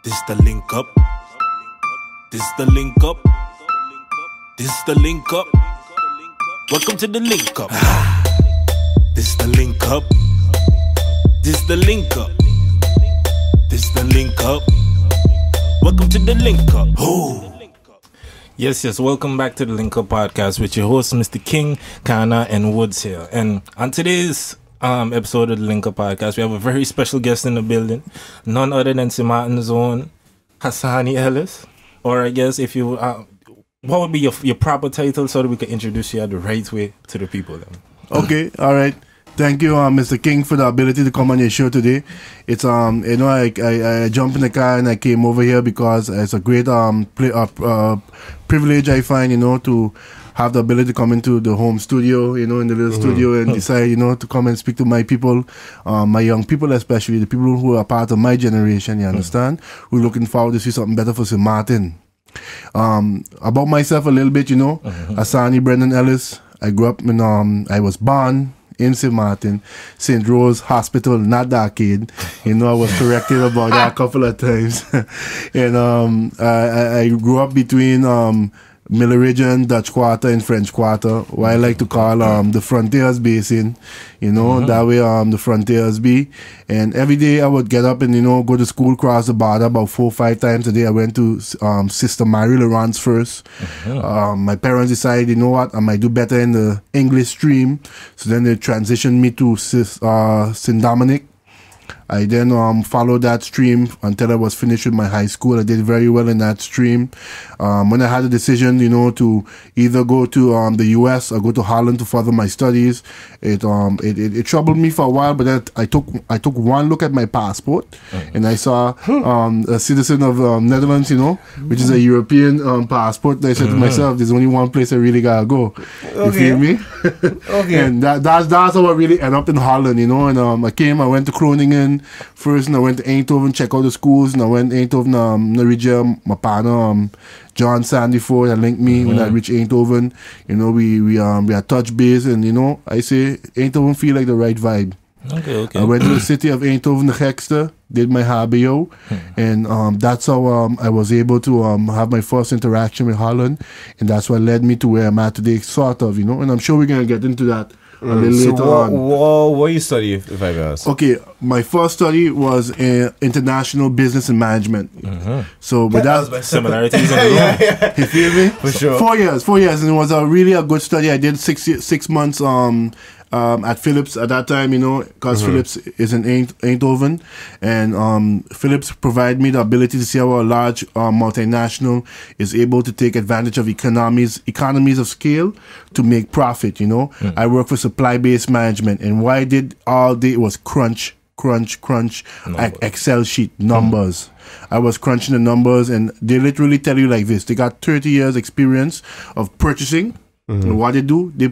This the link up. This the link up. This the link up. Welcome to the link up. This the link up. This the link up. This the link up. Welcome to the link up. Oh. Yes, welcome back to the LinkUp podcast with your host, Mr. King, Kana, and Woods here. And on today's episode of the LinkUp podcast, we have a very special guest in the building, none other than Martin's own Hasani Ellis. Or I guess if you, what would be your proper title so that we can introduce you the right way to the people then? Okay, all right. Thank you, Mr. King, for the ability to come on your show today. It's I jumped in the car and I came over here because it's a great privilege I find, to have the ability to come into the home studio, in the little studio and decide, to come and speak to my people, my young people especially, the people who are part of my generation, you understand? We're looking forward to see something better for St. Martin. About myself a little bit, Hasani Brendan Ellis. I grew up in, I was born in St. Martin, St. Rose Hospital, not the arcade. I was corrected about that a couple of times. And I grew up between Milleridge, Dutch Quarter, and French Quarter, what I like to call the Frontiers Basin. That way the Frontiers be. And every day I would get up and, go to school, cross the border about 4 or 5 times a day. I went to Sister Mary Laurence first. My parents decided, I might do better in the English stream. So then they transitioned me to St. Dominic. I then followed that stream until I was finished with my high school. I did very well in that stream. When I had a decision, to either go to the U.S. or go to Holland to further my studies, it troubled me for a while. But then I took one look at my passport, and I saw a citizen of Netherlands, which is a European passport. And I said to myself, "There's only one place I really gotta go." You feel me? Okay. And that's how I really ended up in Holland, And I went to Groningen first, and I went to Eindhoven, check out the schools, and I went to Eindhoven, Norwegia, my partner, John Sandyford, that linked me when I reached Eindhoven. We had touch base, and I say Eindhoven feel like the right vibe. Okay. I went to the city of Eindhoven, the gekste, did my HBO, and that's how I was able to have my first interaction with Holland, and that's what led me to where I'm at today, sort of, and I'm sure we're gonna get into that a little later on. What you study, if I may ask? Okay, my first study was international business and management. So, with that similarities, you feel me? For sure. 4 years, and it was really a good study. I did 6 months at Philips at that time, because Philips is in Eindhoven, and Philips provided me the ability to see how a large multinational is able to take advantage of economies of scale to make profit. I work for supply-based management, and what I did all day was crunch Excel sheet numbers. I was crunching the numbers, and they literally tell you like this: they got 30 years experience of purchasing. And what they do, they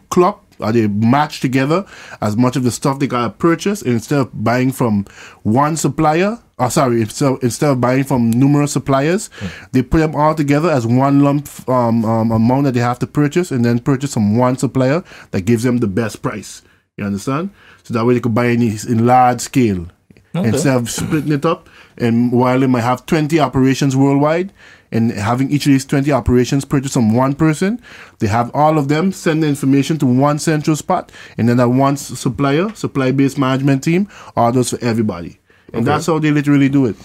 club or they match together as much of the stuff they gotta purchase, and instead of buying from one supplier, instead of buying from numerous suppliers, they put them all together as one lump amount that they have to purchase, and then purchase from one supplier that gives them the best price. You understand? So that way they could buy in large scale. Instead of splitting it up, and while they might have 20 operations worldwide, and having each of these 20 operations purchased from one person, they have all of them send the information to one central spot, and then that one supply-based management team orders for everybody. And that's how they literally do it.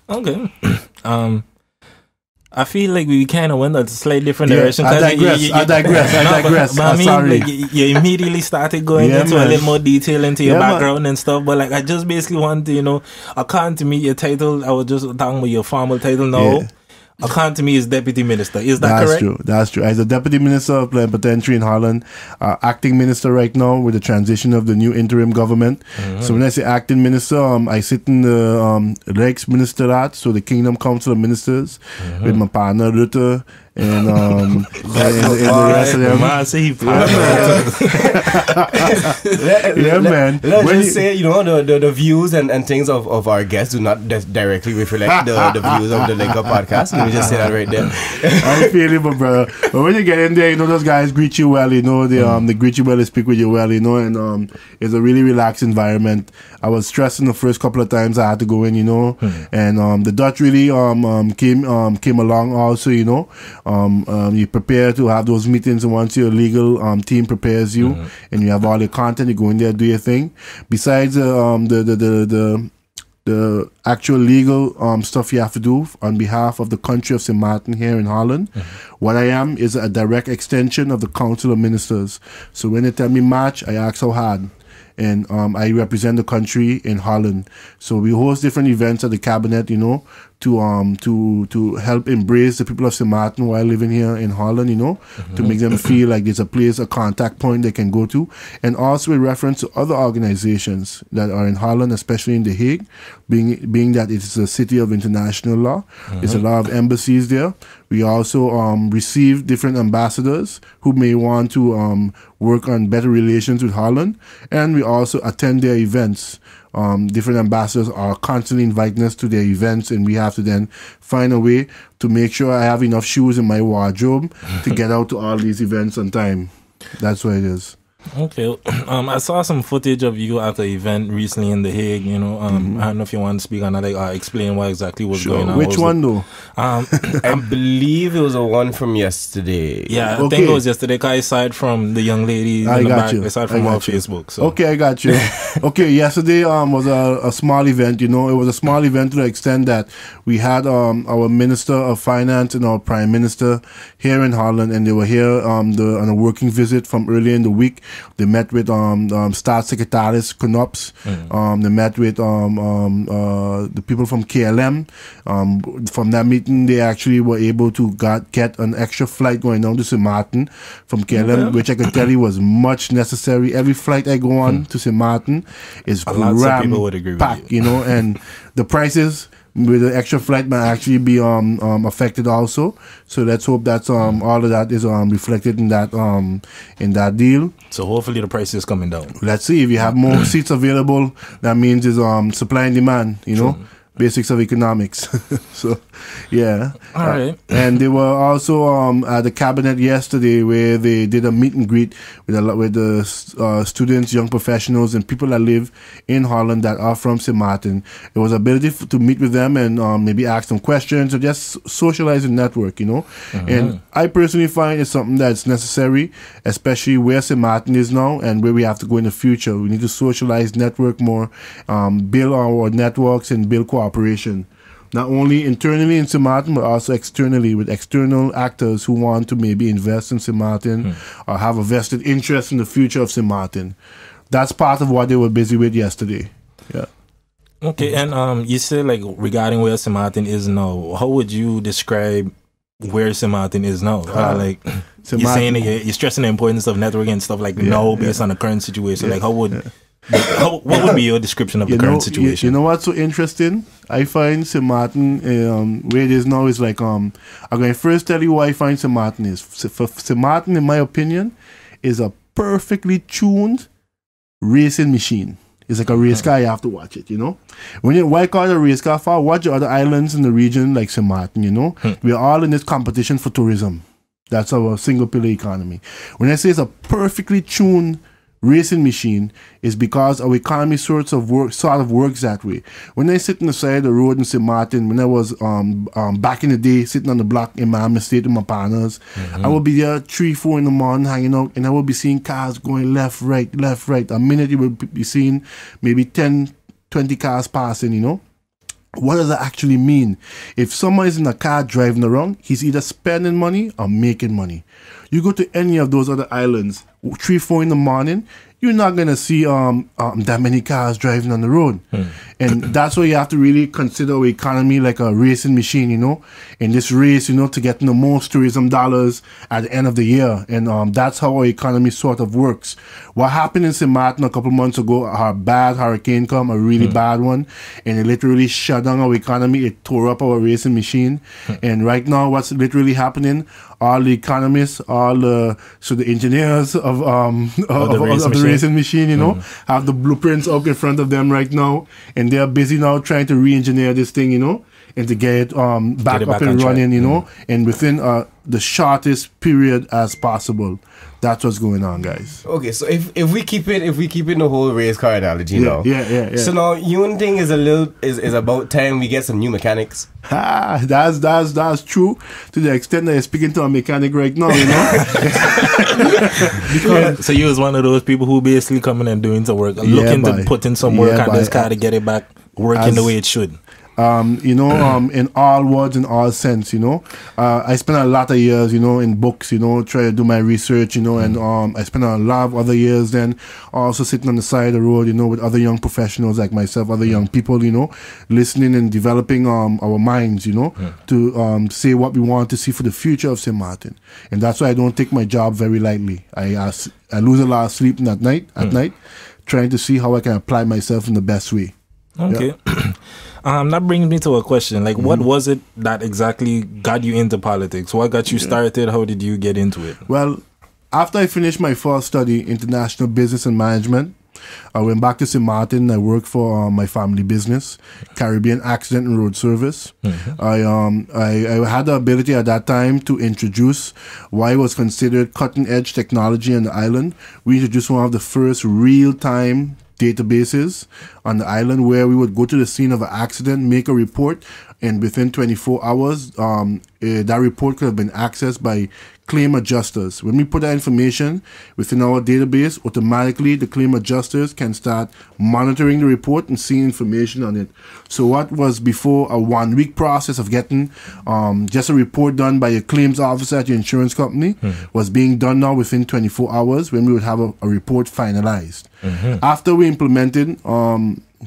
Okay. I feel like we kind of went a slightly different direction. I digress. But I mean, sorry. You immediately started going into a little more detail into your background and stuff. But I just basically want to, according to me, your title, I was just talking about your formal title now. Yeah. According to me, is Deputy Minister. Is that correct? That's true. As a Deputy Minister of Plenipotentiary in Holland, acting minister right now with the transition of the new interim government. So when I say acting minister, I sit in the Rijksministerraad, so the Kingdom Council of Ministers, with my partner Rutte and the rest of them. Man, say he Yeah, man. Let's just say, you know, the views and things of our guests do not directly reflect the views of the LinkUp podcast. Let me just say that right there. I feel it, but brother. But when you get in there, you know, those guys greet you well, you know, they greet you well, they speak with you well, you know, and it's a really relaxed environment. I was stressing the first couple of times I had to go in, you know, and the Dutch really came along also, you know. You prepare to have those meetings, and once your legal team prepares you and you have all your content, you go in there, do your thing. Besides the actual legal stuff you have to do on behalf of the country of St. Martin here in Holland, what I am is a direct extension of the Council of Ministers. So when they tell me march, I ask how hard. And I represent the country in Holland. So we host different events at the cabinet, you know, to help embrace the people of St. Martin while living here in Holland, you know, to make them feel like there's a place, a contact point they can go to. And also in reference to other organizations that are in Holland, especially in The Hague, being that it's a city of international law. There's a lot of embassies there. We also receive different ambassadors who may want to work on better relations with Holland. And we also attend their events. Different ambassadors are constantly inviting us to their events, and we have to then find a way to make sure I have enough shoes in my wardrobe to get out to all these events on time. That's what it is. Okay. I saw some footage of you at the event recently in The Hague, you know. I don't know if you want to speak on that, like, explain what exactly was going on. Which one, though? I believe it was a one from yesterday. Yeah, I think it was yesterday, because I saw it from the young lady in the back. I saw it from our Facebook. So. Okay, I got you. Okay, yesterday was a small event, you know. It was a small event to the extent that we had our Minister of Finance and our Prime Minister here in Holland, and they were here on a working visit from earlier in the week. They met with Staatssecretaris Knops. They met with the people from KLM. From that meeting, they actually were able to get an extra flight going down to St. Martin from KLM, which I can tell you was much necessary. Every flight I go on to St. Martin is packed, you know, and the prices with the extra flight might actually be affected also. So let's hope that all of that is reflected in that deal. So hopefully the price is coming down. Let's see. If you have more seats available, that means it's supply and demand, you know. Basics of economics. So, yeah. All right. And they were also at the cabinet yesterday, where they did a meet and greet with the students, young professionals, and people that live in Holland that are from St. Martin. It was ability to meet with them and maybe ask them questions or just socialize and network, you know. And I personally find it's something that's necessary, especially where St. Martin is now and where we have to go in the future. We need to socialize, network more, build our networks and build cooperation, not only internally in St. Martin, but also externally with external actors who want to maybe invest in St. Martin or have a vested interest in the future of St. Martin. That's part of what they were busy with yesterday. Yeah. Okay, and you said, like, regarding where St. Martin is now, how would you describe where St. Martin is now? Like, you're saying that you're stressing the importance of networking and stuff like now based on the current situation. Like, how would... what would be your description of the current situation? You know what's so interesting? I find St. Martin, where it is now, is like, I'm going to first tell you why I find St. Martin is. St. Martin, in my opinion, is a perfectly tuned racing machine. It's like a race car, you have to watch it, you know? Why call it a race car for? Watch the other islands in the region like St. Martin, you know? We're all in this competition for tourism. That's our single pillar economy. When I say it's a perfectly tuned racing machine, is because our economy sort of works that way. When I sit on the side of the road in St. Martin, when I was back in the day sitting on the block in Miami State with my partners, I would be there 3-4 in the morning hanging out, and I would be seeing cars going left, right. A minute you would be seeing maybe 10, 20 cars passing, you know. What does that actually mean? If someone is in a car driving around, he's either spending money or making money. You go to any of those other islands, 3-4 in the morning, you're not going to see that many cars driving on the road. And that's why you have to really consider our economy like a racing machine, you know, in this race, you know, to get the most tourism dollars at the end of the year. And that's how our economy sort of works. What happened in St. Martin a couple months ago, a bad hurricane come, a really bad one, and it literally shut down our economy. It tore up our racing machine. And right now, what's literally happening, all the economists, the engineers of the racing machine, you know, have the blueprints up in front of them right now, and they're busy now trying to re-engineer this thing, you know, and to get it back up and running, you know, and within the shortest period as possible. That's what's going on, guys. Okay, so if we keep it the whole race car analogy now. Yeah. So now you think is about time we get some new mechanics. That's true to the extent that you're speaking to a mechanic right now, you know. So you was one of those people who basically coming and doing some work, looking to put in some work on this car to get it back working the way it should. You know, in all words, in all sense, you know. I spent a lot of years, you know, in books, you know, trying to do my research, you know, and I spent a lot of other years then also sitting on the side of the road, you know, with other young professionals like myself, other young people, you know, listening and developing our minds, you know, to say what we want to see for the future of St. Martin. And that's why I don't take my job very lightly. I lose a lot of sleep at night, trying to see how I can apply myself in the best way. Okay. Yeah. That brings me to a question. Like, what was it that exactly got you into politics? What got you started? How did you get into it? Well, after I finished my first study, international business and management, I went back to St. Martin. I worked for my family business, Caribbean Accident and Road Service. I had the ability at that time to introduce what was considered cutting-edge technology on the island. We introduced one of the first real-time databases on the island where we would go to the scene of an accident, make a report, and within 24 hours, that report could have been accessed by claim adjusters. When we put that information within our database, automatically the claim adjusters can start monitoring the report and seeing information on it. So what was before a 1 week process of getting just a report done by a claims officer at your insurance company was being done now within 24 hours when we would have a report finalized. After we implemented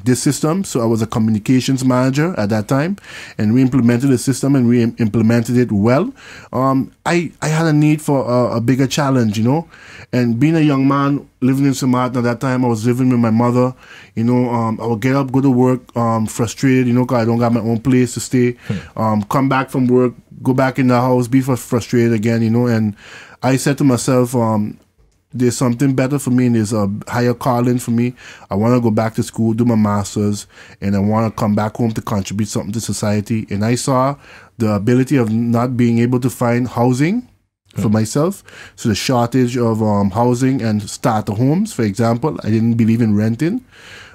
this system, so I was a communications manager at that time, and we implemented the system and we implemented it well. I had a need for a bigger challenge, you know, and being a young man living in St. Martin at that time, I was living with my mother, you know. I would get up, go to work, frustrated, you know, because I don't got my own place to stay, come back from work, go back in the house, be frustrated again, you know. And I said to myself, there's something better for me and there's a higher calling for me. I want to go back to school, do my master's, and I want to come back home to contribute something to society. And I saw the ability of not being able to find housing for myself. So the shortage of housing and starter homes, for example. I didn't believe in renting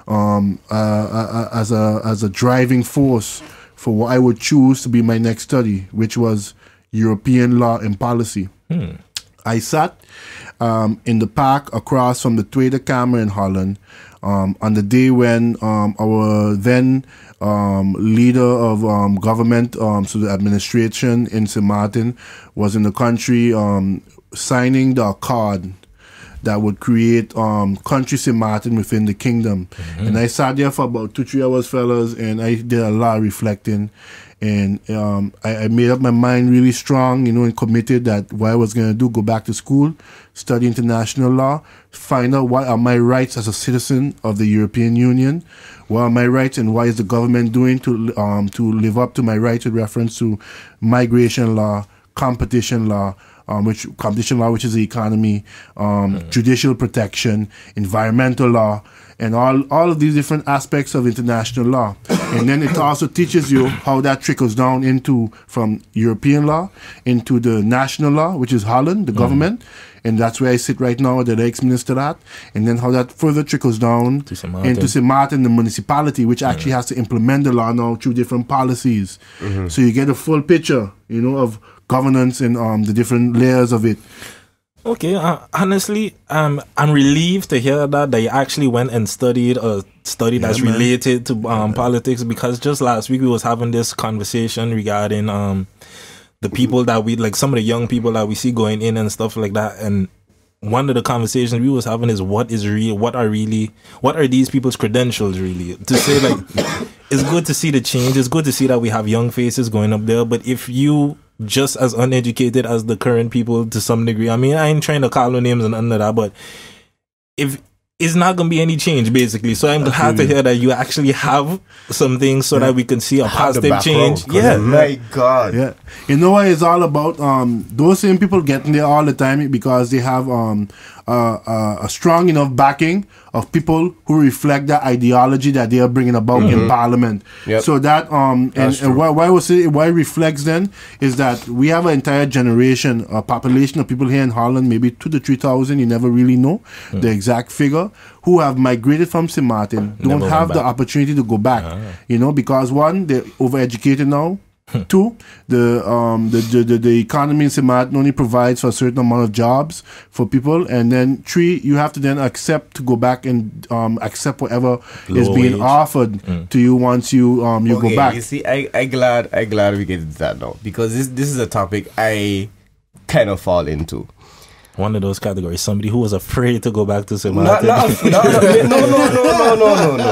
as a driving force for what I would choose to be my next study, which was European law and policy. I sat in the park across from the Tweede Kamer in Holland on the day when our then leader of government, so the administration in St. Martin, was in the country signing the accord that would create country St. Martin within the kingdom. And I sat there for about 2-3 hours, fellas, and I did a lot of reflecting. And I made up my mind really strong, you know, and committed that what I was going to do, go back to school, study international law, find out what are my rights as a citizen of the European Union, what are my rights and what is the government doing to live up to my rights with reference to migration law, competition law, which is the economy, judicial protection, environmental law, and all of these different aspects of international law. And then it also teaches you how that trickles down from European law into the national law, which is Holland, the government. And that's where I sit right now, the ex-minister at. And then how that further trickles down into St. Martin, the municipality, which actually has to implement the law now through different policies. So you get a full picture, you know, of governance and the different layers of it. Okay, honestly, I'm relieved to hear that you actually went and studied a study that's related to politics, because just last week we was having this conversation regarding the people that we, like some of the young people that we see going in and stuff like that, and one of the conversations we was having is what are these people's credentials really? To say like, it's good to see the change. It's good to see that we have young faces going up there. But if you just as uneducated as the current people to some degree, I mean, I ain't trying to call no names and none of that, but if it's not going to be any change basically. So I'm glad to hear that you actually have some things so that we can see a positive change. Yeah, my God. Yeah, you know what it's all about? Those same people getting there all the time because they have a strong enough backing of people who reflect that ideology that they are bringing about in Parliament. Yep. So that and why it reflects then is that we have an entire generation, a population of people here in Holland, maybe 2,000 to 3,000. You never really know the exact figure, who have migrated from St. Martin, don't have the opportunity to go back. You know, because one, they're overeducated now. Two, the economy in St. Martin only provides for a certain amount of jobs for people, and then three, you have to then accept to go back and accept whatever is being offered to you once you go back. You see, I glad we get into that now, because this is a topic I kind of fall into. One of those categories, somebody who was afraid to go back to St. Martin. No.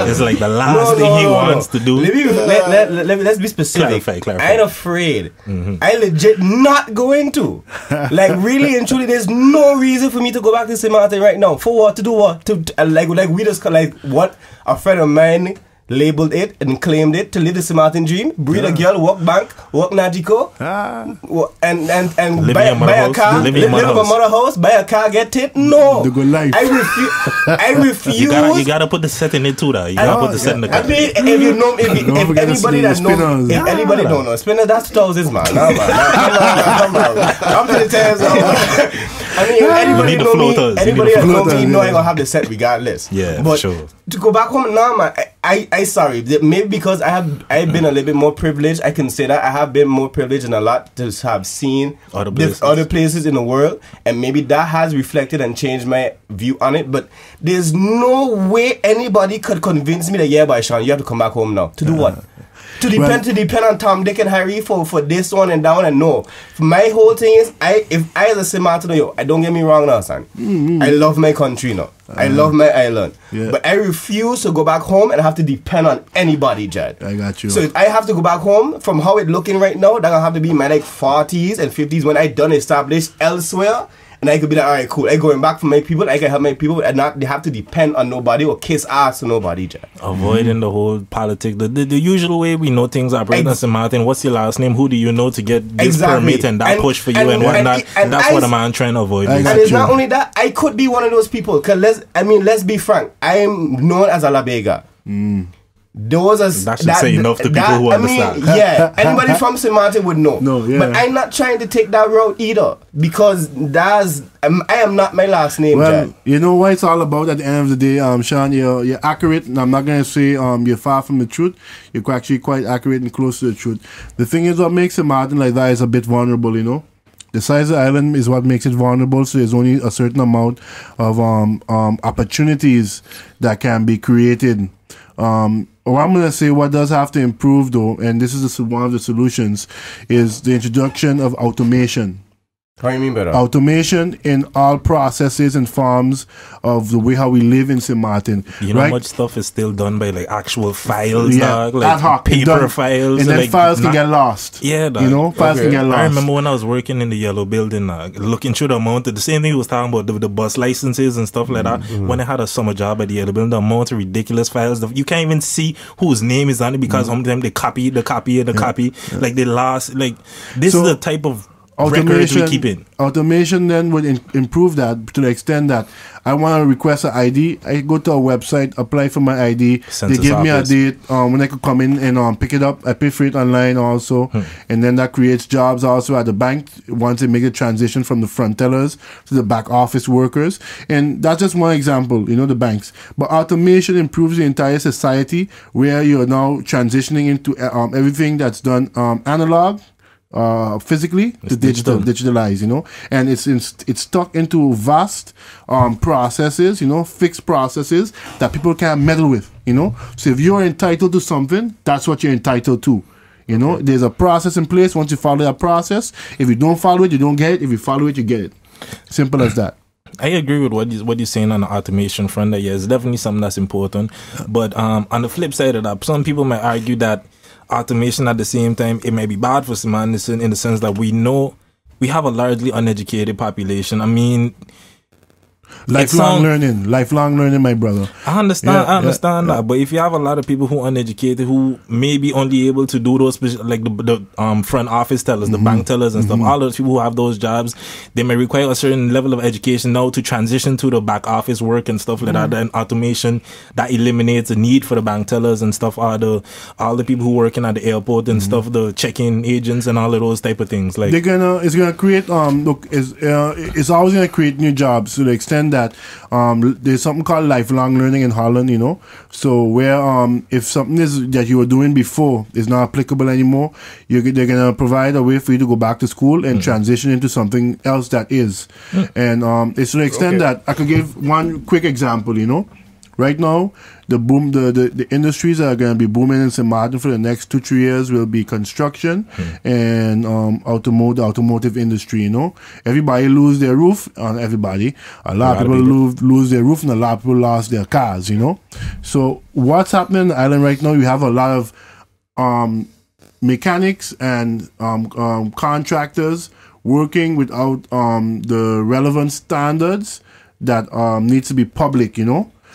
It's like the last thing he wants to do. Let's be specific. Clarify. I ain't afraid. I legit not going to. Like, really and truly, there's no reason for me to go back to St. Martin right now. For what? To do what? Like we just, like, what a friend of mine labeled it and claimed it to live the St. Martin dream, breed a girl, walk bank, walk Najiko, and buy a car, live in a mother house, buy a car, get it. No, the good life. I refuse. You gotta put the set in it too. You gotta put the set in the car. I mean, if anybody that knows, if anybody don't know, Spinner, that's 2000s, man. Come on. I'm to the tens. I mean, anybody that know me, know I gonna have the set regardless. Yeah, but sure. To go back home now, man, I sorry. Maybe because I've been a little bit more privileged. I can say that I have been more privileged and a lot to have seen other places in the world, and maybe that has reflected and changed my view on it. But there's no way anybody could convince me that, yeah, boy, Sean, you have to come back home now. To do what? To depend on Tom, Dick, and Harry for this one and down and no. My whole thing is, if I as a St. Martin, I don't get me wrong now, son. I love my country now. I love my island. Yeah. But I refuse to go back home and have to depend on anybody, Jed. I got you. So if I have to go back home, from how it's looking right now, that's gonna have to be my like 40s and 50s when I done established elsewhere. And I could be like, all right, cool. I going back for my people. I can help my people, and not they have to depend on nobody or kiss ass to nobody, Jack. Avoiding the whole politics, the usual way we know things operate in St. Martin. What's your last name? Who do you know to get this permit and that push for you and whatnot? That's what a man trying to avoid. And it's not only that, I could be one of those people. Cause let's be frank. I am known as a La Vega. That should say enough to people who understand. Yeah, anybody from St. Martin would know. No, yeah. But I'm not trying to take that route either, because I am not my last name. Well, Jack. you know what it's all about at the end of the day, Sean. You're accurate, and I'm not gonna say you're far from the truth. You're actually quite accurate and close to the truth. The thing is, what makes St. Martin like that is a bit vulnerable, you know. The size of the island is what makes it vulnerable, so there's only a certain amount of opportunities that can be created. Or I'm going to say what does have to improve, though, and this is one of the solutions, is the introduction of automation. How do you mean by that? Automation in all processes and forms of the way how we live in St. Martin. You know, much stuff is still done by like actual files, like ad hoc, paper files, and then like, files can get lost. Yeah, dog. You know, files can get lost. I remember when I was working in the yellow building, looking through the amount of the same thing we was talking about the bus licenses and stuff like that. When I had a summer job at the yellow building, the amount of ridiculous files, you can't even see whose name is on it because sometimes they copy. Like they lost. Like this is the type of automation then would improve that to the extent that I want to request an ID. I go to a website, apply for my ID. Census they give me a date when I could come in and pick it up. I pay for it online also. And then that creates jobs also at the bank once they make a transition from the front tellers to the back office workers. And that's just one example, you know, the banks. But automation improves the entire society where you're now transitioning into everything that's done analog, physically to digitalize, you know, and it's stuck into vast processes, you know, fixed processes that people can't meddle with, you know. So if you're entitled to something, that's what you're entitled to, you know. There's a process in place. Once you follow that process, if you don't follow it, you don't get it. If you follow it, you get it. Simple as that. I agree with what you're saying on the automation front. That, yeah, it's definitely something that's important. But on the flip side of that, some people might argue that automation at the same time, it may be bad for St. Martin in the sense that we know we have a largely uneducated population. I mean, lifelong learning, my brother. I understand that, but if you have a lot of people who are uneducated, who may be only able to do those, like the front office tellers, the bank tellers and stuff, all those people who have those jobs, they may require a certain level of education now to transition to the back office work and stuff like that. And automation that eliminates the need for the bank tellers and stuff, all the people who working at the airport and stuff, the check-in agents and all of those type of things. Like it's gonna create it's always gonna create new jobs to the extent that there's something called lifelong learning in Holland, so where if something is that you were doing before is not applicable anymore, they're gonna provide a way for you to go back to school and transition into something else that is. And it's to the extent that I could give one quick example. Right now, the industries that are going to be booming in St. Martin for the next 2-3 years will be construction and automotive industry. Everybody lose their roof. Everybody, a lot of people lose their roof, and a lot of people lost their cars. So what's happening on the island right now? You have a lot of mechanics and contractors working without the relevant standards that needs to be public.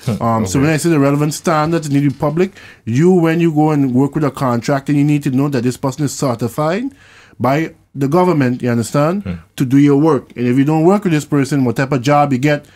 So when I say the relevant standards need to be public, when you go and work with a contractor, you need to know that this person is certified by the government, you understand, to do your work. And if you don't work with this person, what type of job you get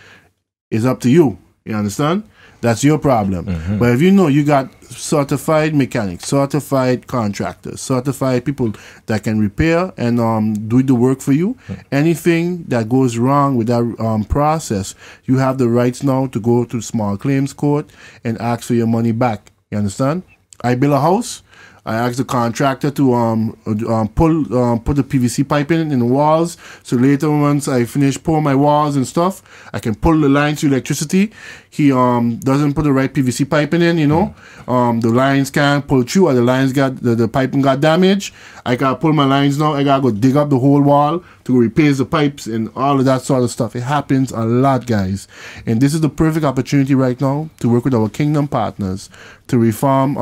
is up to you. You understand? That's your problem. But if you got certified mechanics, certified contractors, certified people that can repair and do the work for you, anything that goes wrong with that process, you have the rights now to go to small claims court and ask for your money back. You understand? I build a house. I asked the contractor to put the PVC pipe in the walls, so later once I finish pouring my walls and stuff, I can pull the lines to electricity. He doesn't put the right PVC piping in, the lines can't pull through, or the lines the piping got damaged. I gotta pull my lines now. I gotta go dig up the whole wall to replace the pipes and all of that sort of stuff. It happens a lot, guys, and this is the perfect opportunity right now to work with our kingdom partners to reform,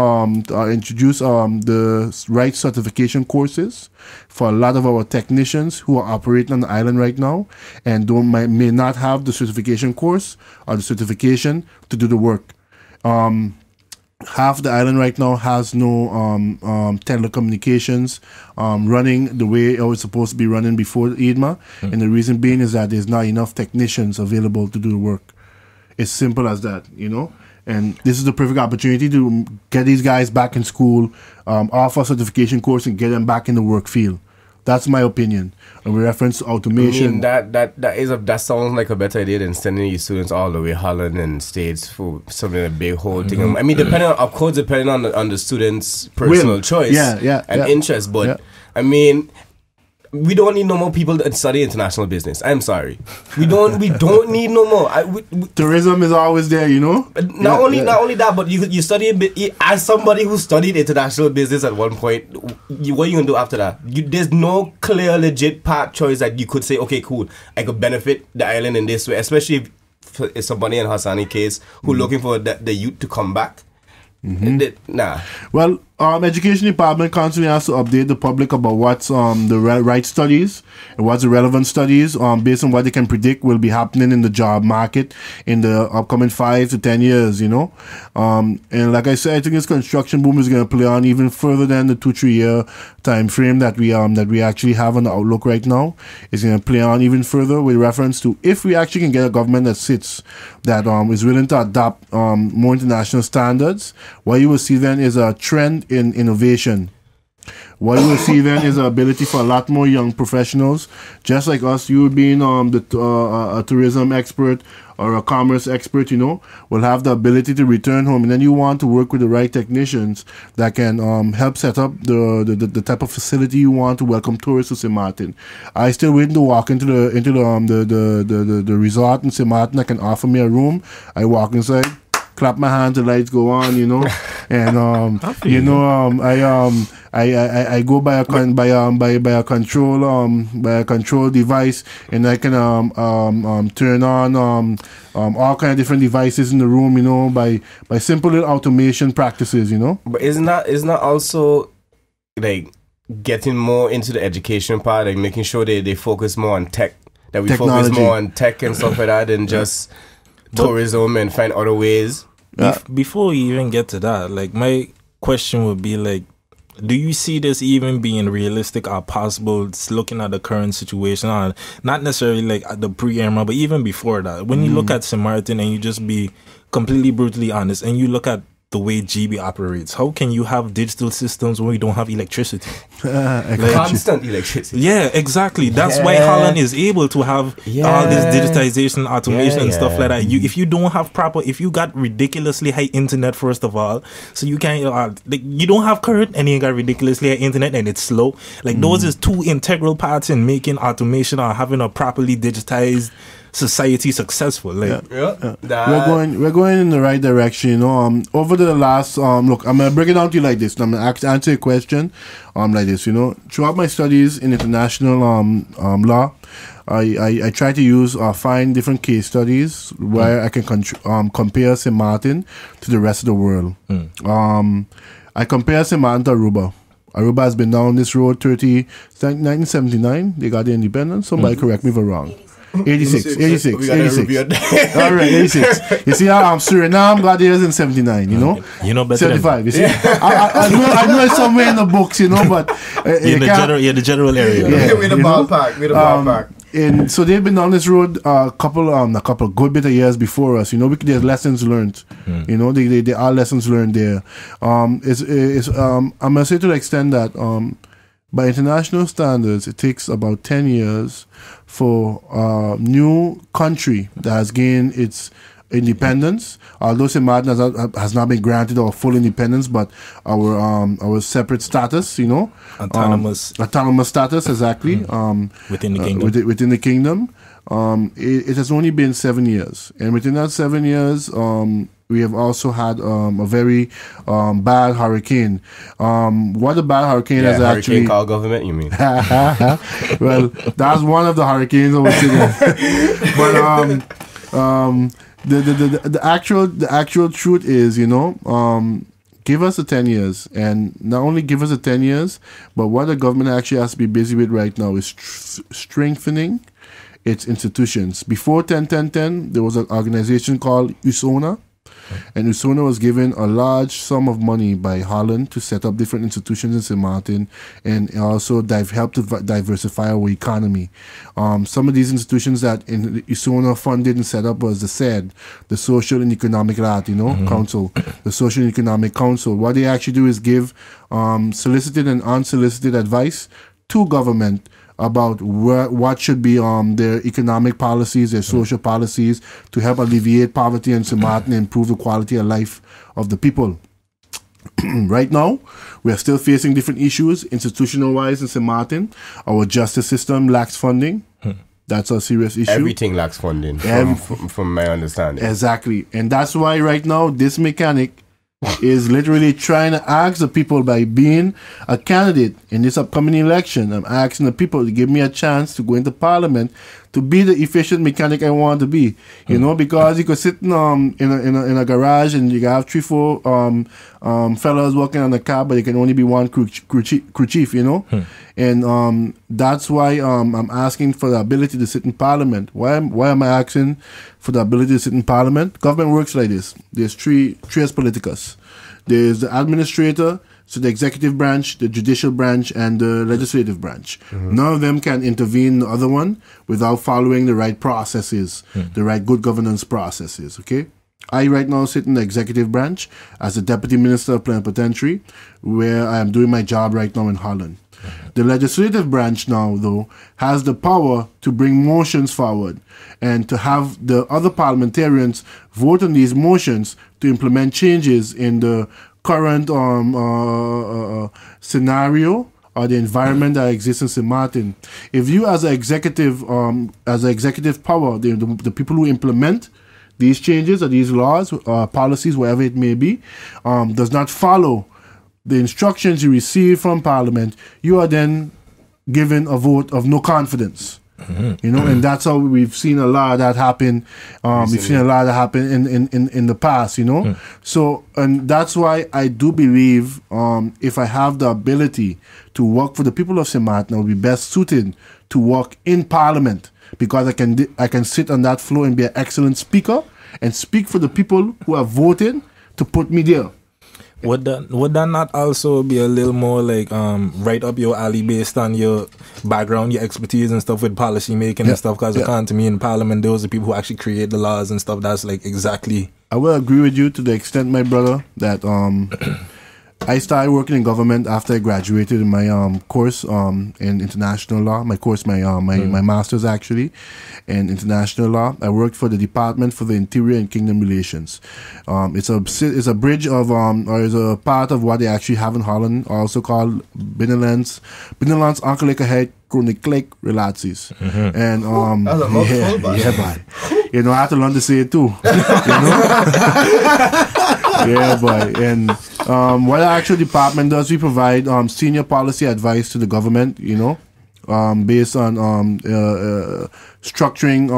introduce the right certification courses for a lot of our technicians who are operating on the island right now and may not have the certification course or the certification to do the work. Half the island right now has no telecommunications running the way it was supposed to be running before IDMA, and the reason being is that there's not enough technicians available to do the work. It's simple as that, And this is the perfect opportunity to get these guys back in school, offer a certification course, and get them back in the work field. That's my opinion. And we reference automation. I mean, that sounds like a better idea than sending your students all the way Holland and States for something a big whole thing. I mean, depending on the student's personal choice and interest, but I mean, we don't need no more people that study international business. I'm sorry, we don't need no more. Tourism is always there, Not only that, but you study a bit. As somebody who studied international business at one point, what are you gonna do after that? There's no clear, legit path choice that you could say, okay, cool, I could benefit the island in this way. Especially if it's somebody in Hasani case who looking for the youth to come back. Nah. Well, Education Department constantly has to update the public about what's the right studies and what's the relevant studies based on what they can predict will be happening in the job market in the upcoming 5 to 10 years, And like I said, I think this construction boom is going to play on even further than the 2-3 year time frame that we actually have on the outlook right now. It's going to play on even further with reference to if we actually can get a government that is willing to adopt more international standards. What you will see then is a trend in innovation. What you will see then is the ability for a lot more young professionals, just like us, you being a tourism expert or a commerce expert, will have the ability to return home. And then you want to work with the right technicians that can help set up the type of facility you want to welcome tourists to St. Martin. I still waiting to walk into the resort in St. Martin that can offer me a room. I walk inside. clap my hands, the lights go on, you know, and I go by a control device, and I can turn on all kind of different devices in the room, you know, by simple little automation practices, you know. But isn't that also like getting more into the education part, like making sure they focus more on tech, that we Technology. focus more on tech and stuff like that, and just tourism and find other ways. Before we even get to that, like my question would be like, do you see this even being realistic or possible? It's looking at the current situation, or not necessarily like at the pre-Irma, but even before that. When you look at St. Martin and you just be completely brutally honest, and you look at the way GB operates, how can you have digital systems when we don't have electricity? Constant electricity. Yeah, exactly. That's why Holland is able to have all this digitization, automation, and stuff like that. If you don't have if you got ridiculously high internet, first of all, so you can't, like, you don't have current and you got ridiculously high internet and it's slow. Like, those is two integral parts in making automation or having a properly digitized society successful. Like, we're going in the right direction, you know. Over the last look, I'm gonna break it down to you like this, and I'm gonna answer your question like this, you know. Throughout my studies in international law, I try to use find different case studies where I can compare St. Martin to the rest of the world. I compare St. Martin to Aruba. Aruba has been down this road since 1979. They got their independence. Somebody correct me if I'm wrong. 86. All right, 86. You see how Suriname got theirs in 79, you know? You know better 75, you see? I know it's somewhere in the books, you know, but... in the general area. With the ballpark. And so they've been on this road a couple good bit of years before us, you know. There's lessons learned, you know. There are lessons learned there. I'm gonna say to the extent that by international standards, it takes about 10 years for a new country that has gained its independence, although St. Martin has not been granted our full independence, but our separate status, you know, autonomous status, exactly, within the kingdom. Within the kingdom, it has only been 7 years, and within that 7 years, we have also had a very bad hurricane. What a bad hurricane is actually... Hurricane called government, you mean? Well, that's one of the hurricanes I was thinking. But the actual truth is, you know, give us the 10 years, and not only give us the 10 years, but what the government actually has to be busy with right now is strengthening its institutions. Before 10-10-10, there was an organization called USONA. And USONA was given a large sum of money by Holland to set up different institutions in St. Martin, and also help to diversify our economy. Some of these institutions that in USONA funded and set up was the SED, the Social and Economic Council, the Social and Economic Council. What they actually do is give solicited and unsolicited advice to government about what should be their economic policies, their social policies, to help alleviate poverty in St. Martin and improve the quality of life of the people. Right now, we are still facing different issues institutional-wise in St. Martin. Our justice system lacks funding. That's a serious issue. Everything lacks funding, from my understanding. Exactly. And that's why right now, this mechanic is literally trying to ask the people, by being a candidate in this upcoming election, I'm asking the people to give me a chance to go into parliament to be the efficient mechanic I want to be, you know, because you could sit in a garage and you can have 3-4 fellas working on the car, but you can only be one crew chief, you know, and that's why I'm asking for the ability to sit in parliament. Why am I asking for the ability to sit in parliament? Government works like this. There's trias politicus. There's the administrator, so the executive branch, the judicial branch, and the legislative branch. None of them can intervene in the other one without following the right processes, the right good governance processes, okay? I right now sit in the executive branch as the Deputy Minister of Plenipotentiary, where I am doing my job right now in Holland. The legislative branch now, though, has the power to bring motions forward and to have the other parliamentarians vote on these motions to implement changes in the current scenario or the environment that exists in St. Martin. If you, as an executive power, the people who implement these changes or these laws, policies, whatever it may be, does not follow the instructions you receive from Parliament, you are then given a vote of no confidence. You know, and that's how we've seen a lot of that happen. We've seen a lot of that happen in the past, you know. So, and that's why I do believe if I have the ability to work for the people of St. Martin, I will be best suited to work in Parliament, because I can sit on that floor and be an excellent speaker and speak for the people who have voted to put me there. Would that not also be a little more like right up your alley based on your background, your expertise and stuff with policy making and stuff? Because to me in Parliament, those are people who actually create the laws and stuff. That's like exactly. I will agree with you to the extent, my brother, that I started working in government after I graduated in my course in international law. My master's actually in international law. I worked for the Department for the Interior and Kingdom Relations. It's a bridge of or is a part of what they actually have in Holland, also called Binnenlands Ankelijkheid Koninklijk Relaties. And boy. You know, I have to learn to say it too. You know? Yeah, boy. And what our actual department does, we provide senior policy advice to the government, you know, based on structuring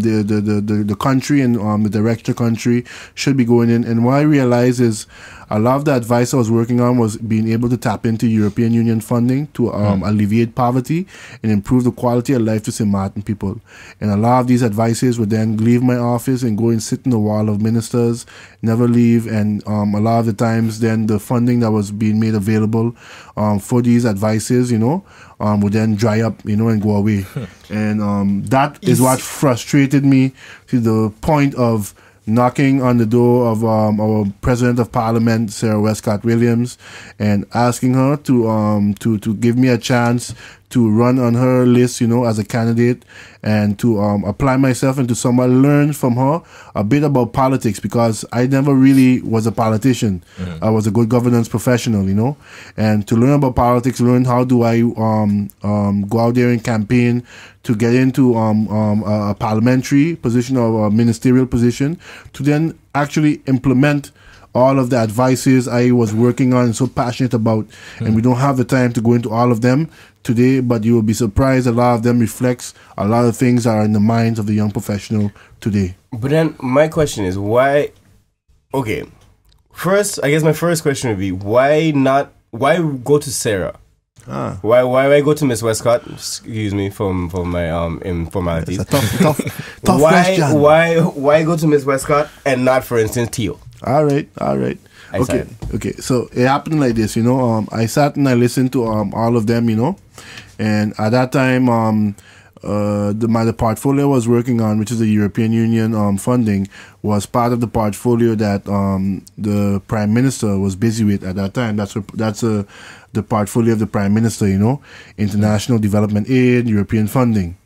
the country and the direction the country should be going in. And what I realized is a lot of the advice I was working on was being able to tap into European Union funding to alleviate poverty and improve the quality of life to St. Martin people. And a lot of these advices would then leave my office and go and sit in the wall of ministers, never leave. And a lot of the times then the funding that was being made available for these advices, you know, would then dry up, you know, and go away. And that is what frustrated me to the point of knocking on the door of our President of Parliament, Sarah Westcott Williams, and asking her to give me a chance to run on her list, you know, as a candidate, and to apply myself and to somewhat learn from her a bit about politics, because I never really was a politician. I was a good governance professional, you know, and to learn about politics, learn how do I go out there and campaign to get into a parliamentary position or a ministerial position, to then actually implement all of the advices I was working on and so passionate about. And we don't have the time to go into all of them today, but you will be surprised a lot of them reflects a lot of things that are in the minds of the young professional today. But then my question is why, okay, first, I guess my first question would be why go to Sarah? Why go to Miss Westcott? Excuse me for my informalities. It's a tough question. Why go to Miss Westcott and not, for instance, Theo? All right. Okay. So it happened like this, you know. I sat and I listened to all of them, you know, and at that time, the portfolio I was working on, which is the European Union funding, was part of the portfolio that the Prime Minister was busy with at that time. That's the portfolio of the Prime Minister, you know, international development aid, European funding.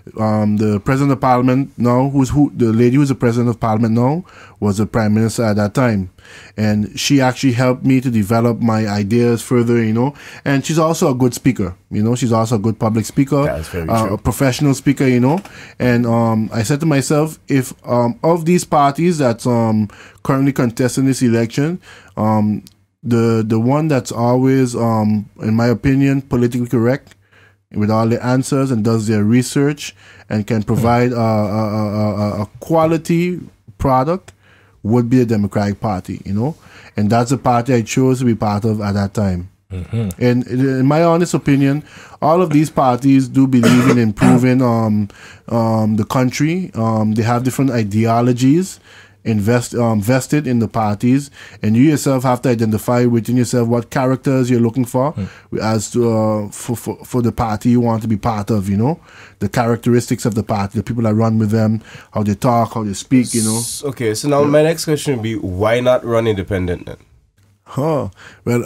The President of Parliament now, the lady who's the President of Parliament now, was the Prime Minister at that time, and she actually helped me to develop my ideas further, you know. And she's also a good speaker, you know. She's also a good public speaker, that's very true. A professional speaker, you know. And I said to myself, if of these parties that's currently contesting this election, the one that's always, in my opinion, politically correct, with all the answers and does their research and can provide a quality product, would be the Democratic Party, you know. And that's the party I chose to be part of at that time. And in my honest opinion, all of these parties do believe in improving the country. They have different ideologies vested in the parties, and you yourself have to identify within yourself what characters you're looking for as to for the party you want to be part of, you know, the characteristics of the party, the people that run with them, how they talk, how they speak, you know. Okay, so now my next question would be, why not run independent then? Well,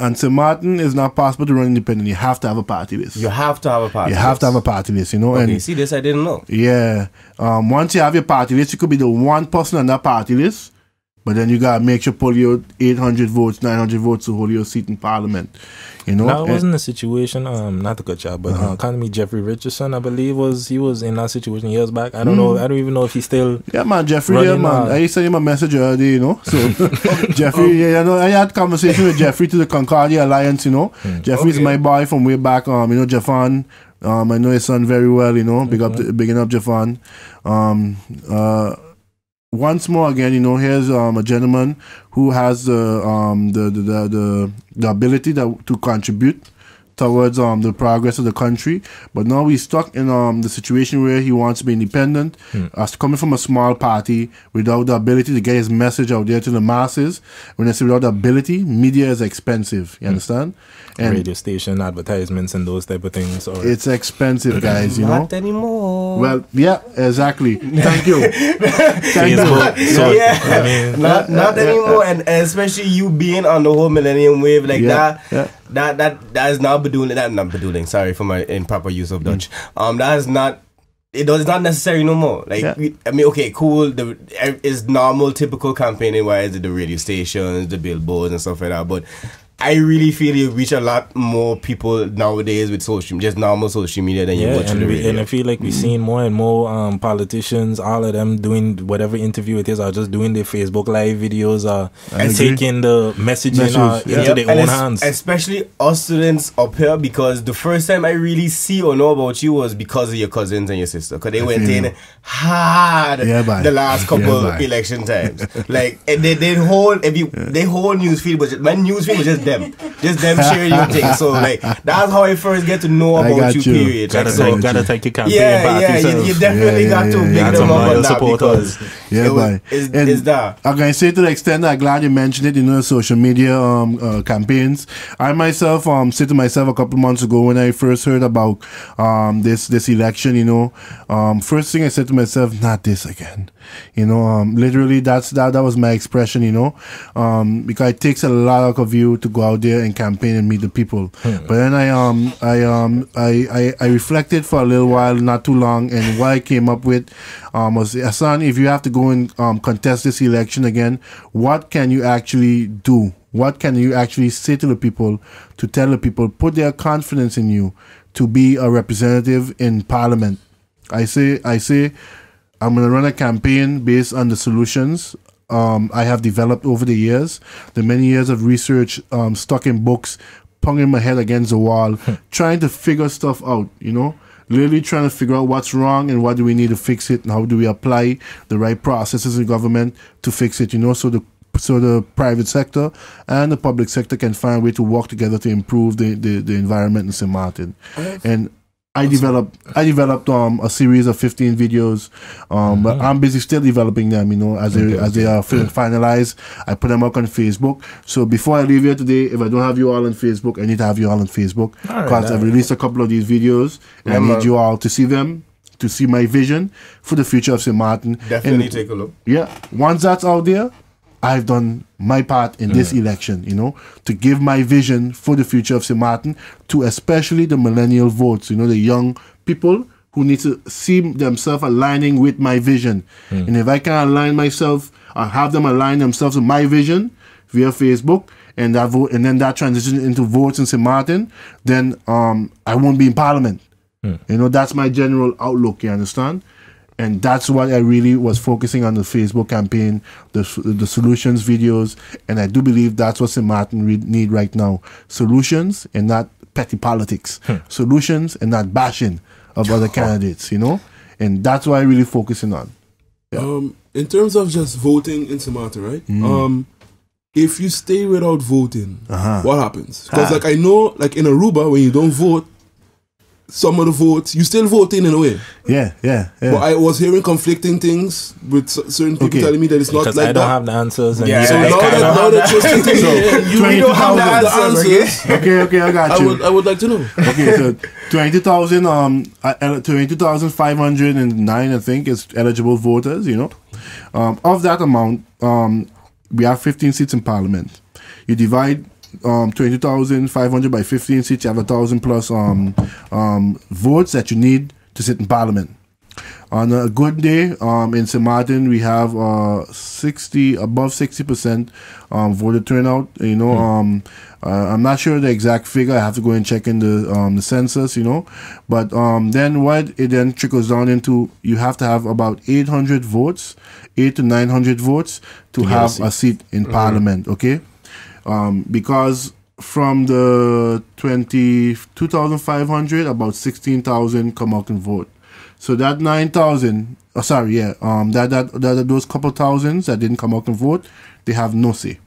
on St. Martin, it's not possible to run independent. You have to have a party list. You have to have a party list. You have to have a party list, you know. Okay, and see, this I didn't know. Yeah. Once you have your party list, you could be the one person on that party list But then you gotta make sure pull your 800 votes, 900 votes to hold your seat in Parliament. You know, that wasn't a situation. Not to cut you out, but kind of me, Jeffrey Richardson, I believe he was in that situation years back. I don't know. I don't even know if he's still. Yeah, man, Jeffrey. Yeah, man. I sent him a message earlier, you know. So Jeffrey, yeah, you know, I had conversation with Jeffrey to the Concordia Alliance. You know, Jeffrey's my boy from way back. You know, Jafan. I know his son very well. You know, bigging up Jafan. Once more again, you know, here's a gentleman who has the ability to contribute towards the progress of the country, but now he's stuck in the situation where he wants to be independent, coming from a small party without the ability to get his message out there to the masses. When I say without the ability, media is expensive. You understand? And radio station advertisements and those type of things. Or it's expensive, guys. You Not know. anymore. Well, yeah, exactly. Thank you. Thank you. So, yeah, I mean, not anymore, and especially you being on the whole millennium wave like that. Yeah. That is not bedoeling. That not bedoeling. Sorry for my improper use of Dutch. That is not. It's not necessary no more. Like I mean, okay, cool. It's normal, typical campaigning wise, the radio stations, the billboards, and stuff like that. But I really feel you reach a lot more people nowadays with just normal social media than you watch on the radio. And I feel like we're seeing more and more politicians, all of them doing whatever interview it is, are just doing their Facebook Live videos, and taking the messaging into their own hands. Especially us students up here, because the first time I really see or know about you was because of your cousins and your sister, because they went in hard the last couple election times. Like they whole newsfeed was my newsfeed was just them sharing your thing. So like that's how I first get to know about you. Period. Gotta take your campaign you definitely got to big them up on that because it's that. I'm gonna say to the extent that I'm glad you mentioned it. You know, social media campaigns. I myself said to myself a couple months ago when I first heard about this election. You know, first thing I said to myself, not this again. You know, literally that was my expression. You know, because it takes a lot of you to go out there and campaign and meet the people. But then I reflected for a little while, not too long, and what I came up with was, Hassan, if you have to go and contest this election again, what can you actually do? What can you actually say to the people, to tell the people, put their confidence in you to be a representative in Parliament? I say I'm going to run a campaign based on the solutions I have developed over the years, the many years of research, stuck in books, pounding my head against the wall, trying to figure stuff out, you know, literally trying to figure out what's wrong and what do we need to fix it, and how do we apply the right processes in government to fix it, you know, so the private sector and the public sector can find a way to work together to improve the environment in St. Martin. And I developed a series of 15 videos, but I'm busy still developing them, you know, as they are finalized. I put them up on Facebook. So before I leave here today, if I don't have you all on Facebook, I need to have you all on Facebook, because I've released a couple of these videos, and I need you all to see them, to see my vision for the future of St. Martin. Definitely take a look. Yeah, once that's out there, I've done my part in this election, you know, to give my vision for the future of St. Martin to especially the millennial votes, you know, the young people who need to see themselves aligning with my vision. And if I can align myself, or have them align themselves with my vision via Facebook, and that vote, and then that transition into votes in St. Martin, then I won't be in Parliament. You know, that's my general outlook, you understand? And that's what I really was focusing on, the Facebook campaign, the solutions videos. And I do believe that's what St. Martin need right now. Solutions and not petty politics. Solutions and not bashing of other candidates, you know. And that's what I'm really focusing on. Yeah. In terms of just voting in St. Martin, right? If you stay without voting, what happens? Because like I know, like in Aruba, when you don't vote, some of the votes, you still voting in a way. Yeah. But I was hearing conflicting things with certain people telling me that it's not because like I don't have the answers. And so now that you're stating you don't have the answers. Okay, I got you. I would like to know. Okay, so 22,509, I think, is eligible voters, you know. Of that amount, we have 15 seats in Parliament. You divide 20,500 by 15 seats, you have 1,000 plus votes that you need to sit in Parliament. On a good day, in St. Martin, we have above 60% voter turnout. You know, I'm not sure the exact figure. I have to go and check in the census. You know, but then what it then trickles down into, you have to have about 800 votes, 800 to 900 votes to have a seat in Parliament. Okay, because from the 2,500, about 16,000 come out and vote. So that 9,000, those couple thousands that didn't come out and vote, they have no say.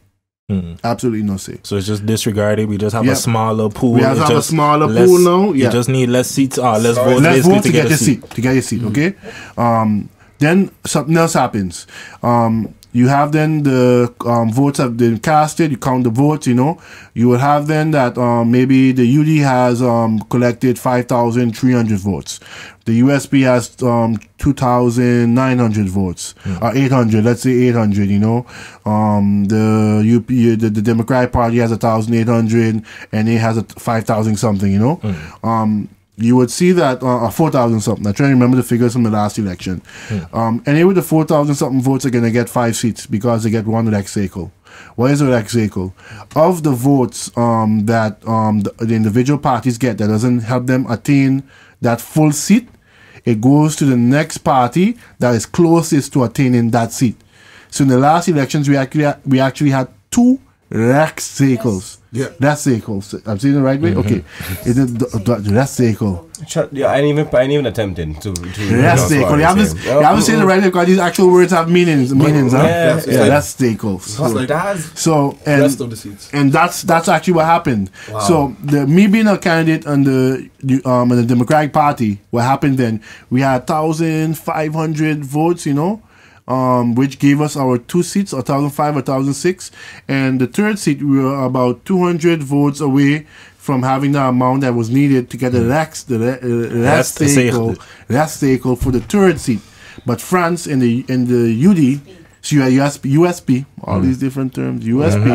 Absolutely no say. So it's just disregarded. We just have a smaller pool. We have a smaller pool now. You just need less seats. Less votes. Less votes to get your seat. To get your seat. Okay. Then something else happens. You have then the votes have been casted. You count the votes. You know, you will have then that maybe the UD has collected 5,300 votes. The USP has 2,900 votes, 800. Let's say 800. You know, the UP, the Democratic Party has 1,800, and it has 5,000 something. You know, you would see that 4,000 something. I'm trying to remember the figures from the last election. Anyway, the 4,000 something votes are going to get 5 seats because they get one elect cycle. What is an elect cycle? Of the votes that the individual parties get that doesn't help them attain that full seat, it goes to the next party that is closest to attaining that seat. So in the last elections, we actually had 2 elect cycles. Yeah, that's cycles. I'm saying the right way. Okay, is it that's cycle? Yeah, I ain't even attempting to. That's cycle. You haven't said the right way because these actual words have meanings. Huh? Yeah, that's cycle. So and rest of the seats. And that's actually what happened. Wow. So me being a candidate on the Democratic Party, what happened then? We had 1,500 votes. You know. Which gave us our 2 seats, 1,005, 1,006, and the third seat we were about 200 votes away from having the amount that was needed to get the last cycle for the third seat. But France in the UD, so USP, all these different terms, USP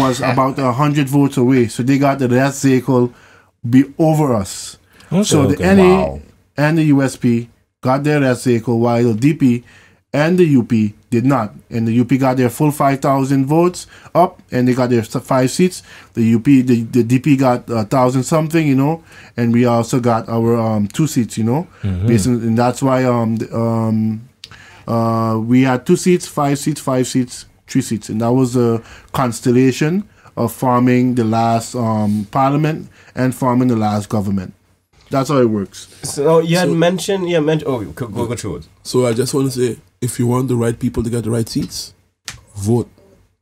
was about 100 votes away, so they got the last cycle be over us. So the NA and the USP got their last cycle, while the DP and the UP did not. And the UP got their full 5,000 votes up, and they got their 5 seats. The DP got 1,000 something, you know, and we also got our 2 seats, you know. And that's why we had 2 seats, 5 seats, 5 seats, 3 seats, and that was a constellation of forming the last parliament and forming the last government. That's how it works. So you had mentioned. Oh, go through it. So I just want to say, if you want the right people to get the right seats, vote.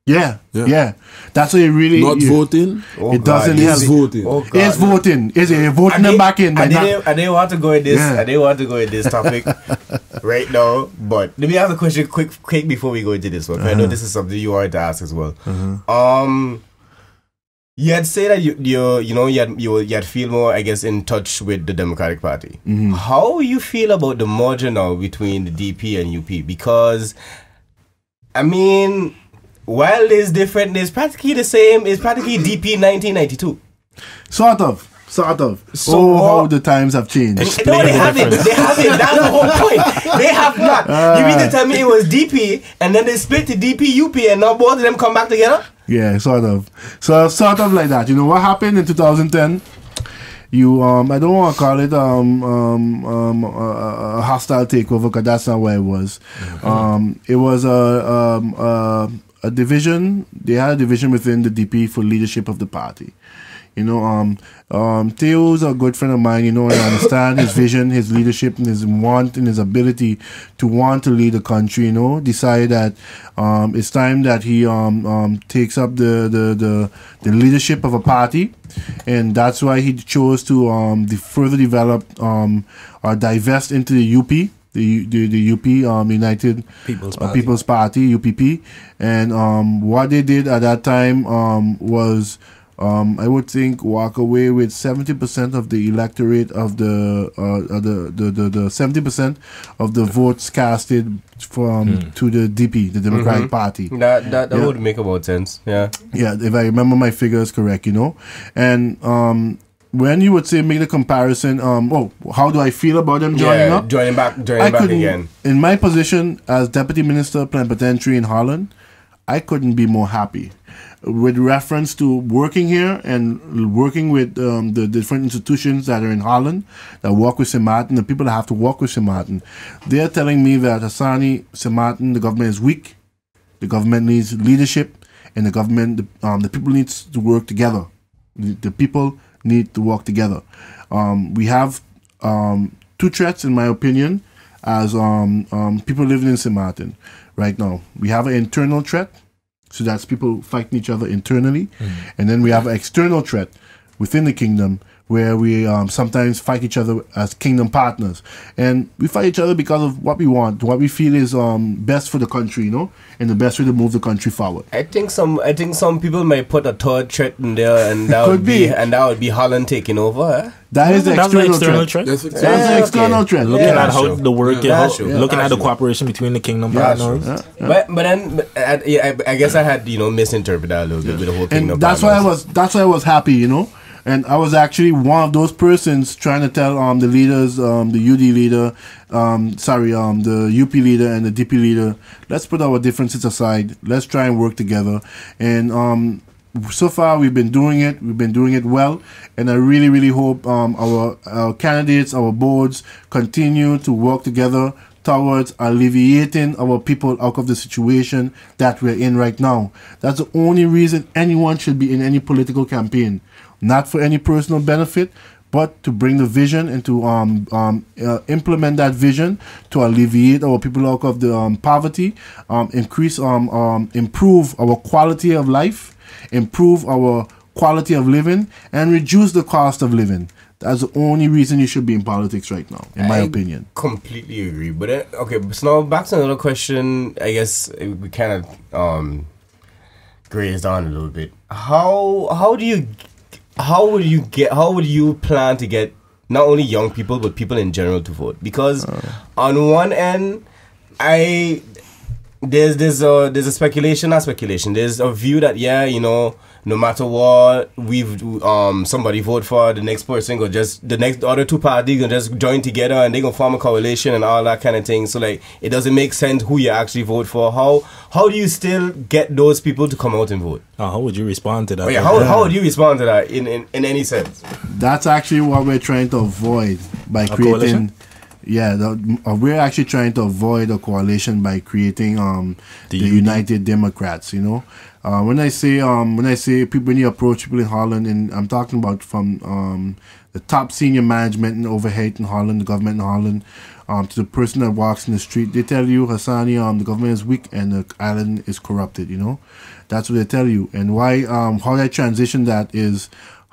Yeah. That's what it really. Not voting. It doesn't help. Voting. It's voting. Is it voting them back in? I didn't want to go in this. I didn't want to go in this topic right now. But let me ask a question quick before we go into this one. I know this is something you wanted to ask as well. You had said that you'd feel more, I guess, in touch with the Democratic Party. How you feel about the merger now between the DP and UP? Because, I mean, while it's different, it's practically the same. It's practically DP 1992. Sort of. So how the times have changed. No, they haven't. That's the whole point. They have not. You mean to tell me it was DP and then they split to DP, UP, and now both of them come back together? Yeah, sort of. So sort of like that. You know what happened in 2010? You I don't want to call it a hostile takeover, because that's not what it was. It was a division. They had a division within the DP for leadership of the party. You know, Theo's a good friend of mine, you know, and I understand his vision, his leadership, and his want and his ability to want to lead the country, you know. Decided that it's time that he takes up the leadership of a party, and that's why he chose to further develop or divest into the UP. The UP, United People's Party, UPP, and what they did at that time was, I would think, walk away with 70% of the electorate of the 70% of the votes casted to the DP, the Democratic Party. That would make about sense. Yeah. Yeah, if I remember my figures correct, you know, and when you would say make the comparison, how do I feel about them joining up? Joining back again. In my position as Deputy Minister Plenipotentiary in Holland, I couldn't be more happy. With reference to working here and working with the different institutions that are in Holland that work with St. Maarten, the people that have to work with St. Maarten, they're telling me that Hasani, St. Maarten, the government is weak, the government needs leadership, and the government, the people need to work together. The people need to work together. We have two threats, in my opinion, as people living in St. Maarten right now. We have an internal threat, so that's people fighting each other internally. And then we have an external threat within the kingdom where we sometimes fight each other as kingdom partners. And we fight each other because of what we want, what we feel is best for the country, and the best way to move the country forward. I think some people might put a third threat in there, and that would be Holland taking over. Eh? That is the external threat. That's the external threat. Looking at how the work, looking at the cooperation between the kingdom partners. But then I guess I had misinterpreted that a little bit with the whole kingdom. And that's why I was happy, And I was actually one of those persons trying to tell the leaders, the UD leader, the UP leader and the DP leader, let's put our differences aside. Let's try and work together. And so far we've been doing it. We've been doing it well. And I really, really hope our candidates, our boards continue to work together towards alleviating our people out of the situation that we're in right now. That's the only reason anyone should be in any political campaign. Not for any personal benefit, but to bring the vision and to implement that vision to alleviate our people out of the poverty, improve our quality of life, improve our quality of living, and reduce the cost of living. That's the only reason you should be in politics right now, in my opinion. Completely agree. But okay, so now back to another question. I guess we kind of grazed on a little bit. How would you plan to get not only young people but people in general to vote? Because on one end, there's a speculation. There's a view that no matter what somebody vote for, the next person the other two parties gonna just join together and they gonna form a coalition and all that kind of thing. So like it doesn't make sense who you actually vote for. How do you still get those people to come out and vote? How would you respond to that? How would you respond to that in any sense? That's actually what we're trying to avoid by creating coalition? We're actually trying to avoid a coalition by creating the United Democrats. When I say people, when you approach people in Holland, and I'm talking about from the top senior management and overhead in Holland, the government in Holland, to the person that walks in the street, they tell you, Hasani, the government is weak and the island is corrupted. That's what they tell you. And why? How I transition that is,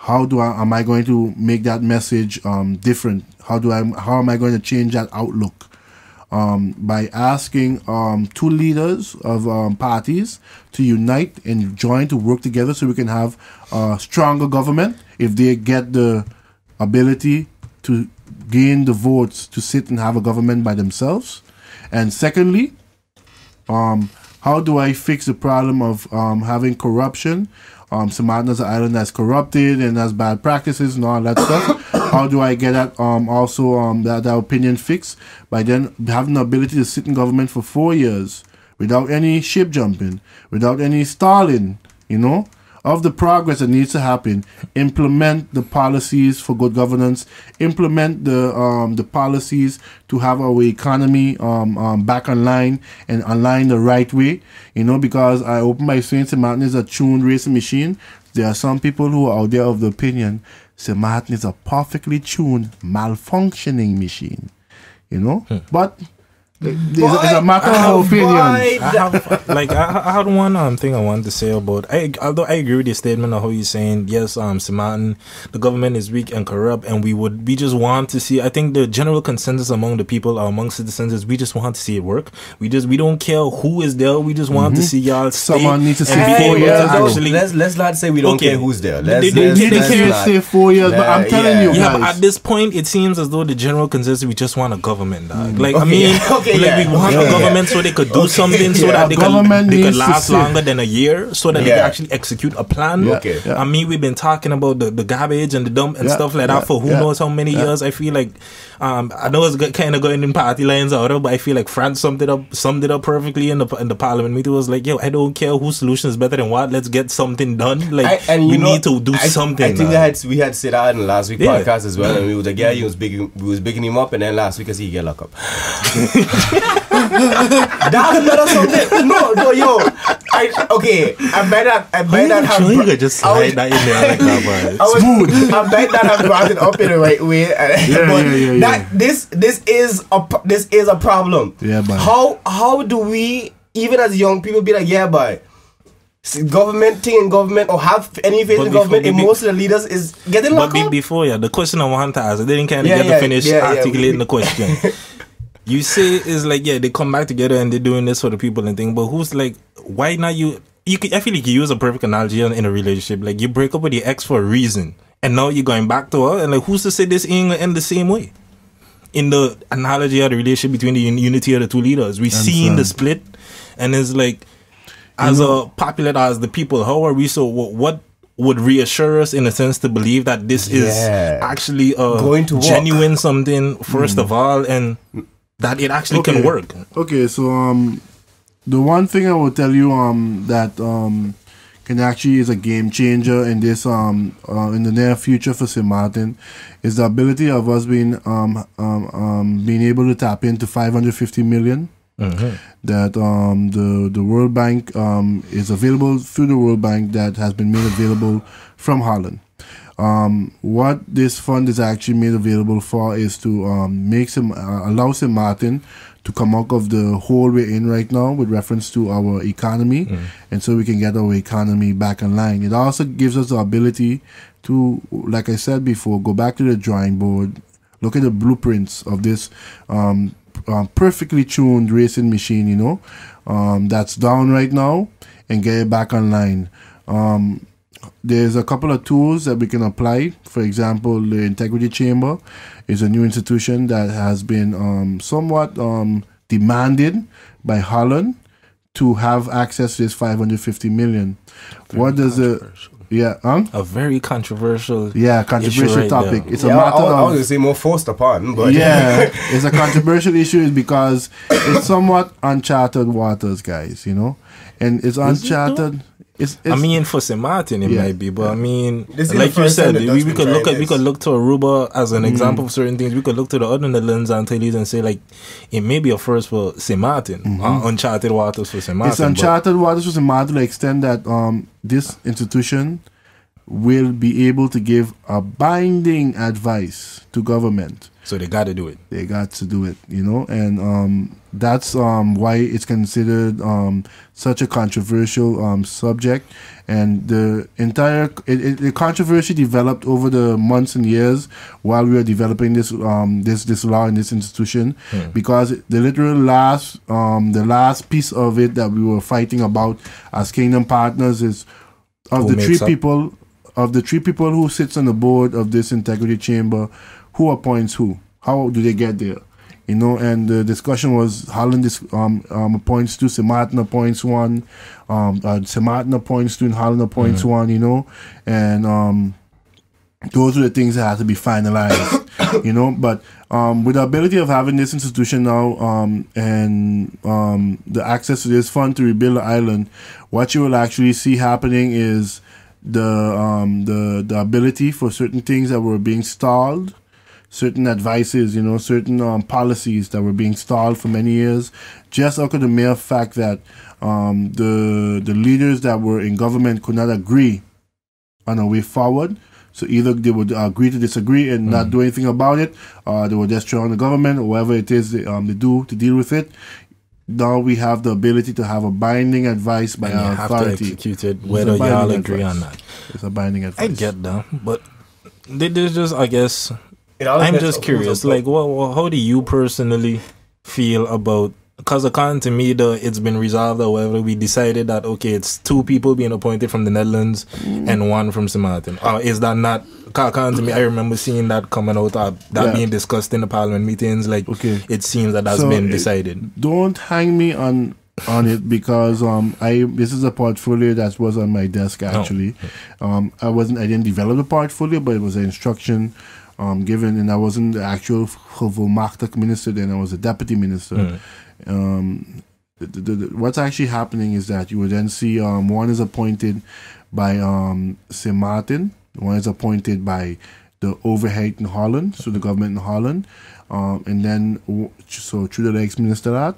am I going to make that message different? How am I going to change that outlook? By asking two leaders of parties to unite and join to work together so we can have a stronger government if they get the ability to gain the votes to sit and have a government by themselves. And secondly, how do I fix the problem of having corruption? St. Maarten is an island that's corrupted and has bad practices and all that stuff. How do I get that that opinion fixed? By then having the ability to sit in government for 4 years without any ship jumping, without any stalling, of the progress that needs to happen. Implement the policies for good governance. Implement the policies to have our economy back online and online the right way. Because I open by saying St. Maarten is a tuned racing machine. There are some people who are out there of the opinion St. Maarten is a perfectly tuned malfunctioning machine. But it's a matter of opinion. I had one thing I wanted to say about. Although I agree with your statement of how you're saying yes, St. Maarten, the government is weak and corrupt, and we just want to see. I think the general consensus among the people, among citizens, is we just want to see it work. We don't care who is there. We just want to see y'all. Someone needs to stay 4 years. Let's not say we don't care who's there. They can't stay 4 years, but I'm telling you guys. But at this point, it seems as though the general consensus we just want a government. Okay, we want a government so they could do something so that they could last longer than a year, so that they can actually execute a plan. I mean, we've been talking about the garbage and the dump and stuff like that for who knows how many years. I feel like I know it's kind of going in party lines out of, but I feel like France summed it up perfectly in the parliament meeting. It was like, yo, I don't care whose solution is better than what. Let's get something done. Like, we need to do something. I think we had said that in the last week podcast as well, and we was like, yeah, we was bigging him up, and then last week I see he get locked up. That's another something. No, yo. I bet that have you could just slide that in there like that, boy. I bet that have brought it up in the right way. That this is a problem. Yeah, but how do we, even as young people, be like, yeah, but government or have any faith in government, and most of the leaders is getting locked up? Before, the question I want to ask, I didn't kind of get to finish articulating the question. You say it's like, they come back together and they're doing this for the people and thing, but who's like, why not you could, I feel like you use a perfect analogy in a relationship. Like, you break up with your ex for a reason, and now you're going back to her, and like, who's to say this ain't gonna end the same way? In the analogy of the relationship between the unity of the two leaders, we seen the split, and it's like, as a popular as the people, how are we? So what would reassure us in a sense to believe that this is actually going to genuine work. Something first of all, and that it actually can work? Okay, so the one thing I will tell you that can actually is a game changer in this in the near future for St. Martin is the ability of us being able to tap into 550 million. That the World Bank is available through the World Bank, that has been made available from Holland. What this fund is actually made available for is to allow St. Martin to come out of the hole we're in right now with reference to our economy, and so we can get our economy back in line. It also gives us the ability to, like I said before, go back to the drawing board, look at the blueprints of this perfectly tuned racing machine, that's down right now, and get it back online. There's a couple of tools that we can apply. For example, the Integrity Chamber is a new institution that has been somewhat demanded by Holland to have access to this 550 million. What does it? A very controversial controversial topic. There. It's a matter of, I was going to say more forced upon, but it's a controversial issue is because it's somewhat uncharted waters, guys, and it's uncharted. I mean, for St. Martin it might be, but I mean, like you said, we could look to Aruba as an example of certain things. We could look to the other Netherlands Antilles and say, like, it may be a first for St. Martin, uncharted waters for St. Martin. It's uncharted waters for St. Martin to the extent that this institution will be able to give a binding advice to government. So they got to do it. They got to do it, and that's why it's considered such a controversial subject. And the entire the controversy developed over the months and years while we were developing this this law in this institution, because the last piece of it that we were fighting about as kingdom partners is of the three people who sits on the board of this integrity chamber. Who appoints who? How do they get there? And the discussion was Holland appoints two, St. Martin appoints one, St. Martin appoints two, and Holland appoints one, and those are the things that have to be finalized, But with the ability of having this institution now and the access to this fund to rebuild the island, what you will actually see happening is the ability for certain things that were being stalled, certain advices, certain policies that were being stalled for many years, just out of the mere fact that the leaders that were in government could not agree on a way forward. So either they would agree to disagree and not do anything about it, or they would just throw on the government, or whatever it is they do to deal with it. Now we have the ability to have a binding advice by our authority. Have to execute it, whether y'all agree or not. It's a binding advice. I get that, but there's just, I guess, I'm just curious. Like, how do you personally feel about because according to me, it's been resolved or whatever. We decided that, okay, it's 2 people being appointed from the Netherlands and 1 from St. Martin. Is that not, according to me, I remember seeing that coming out, being discussed in the parliament meetings. Like, it seems that's been decided. Don't hang me on it, because this is a portfolio that was on my desk actually. I didn't develop the portfolio, but it was an instruction given, and I wasn't the actual Vermachtig minister then. I was a deputy minister. What's actually happening is that you would then see one is appointed by St. Martin, one is appointed by the overhead in Holland, so the government in Holland, and then so through the ex-minister,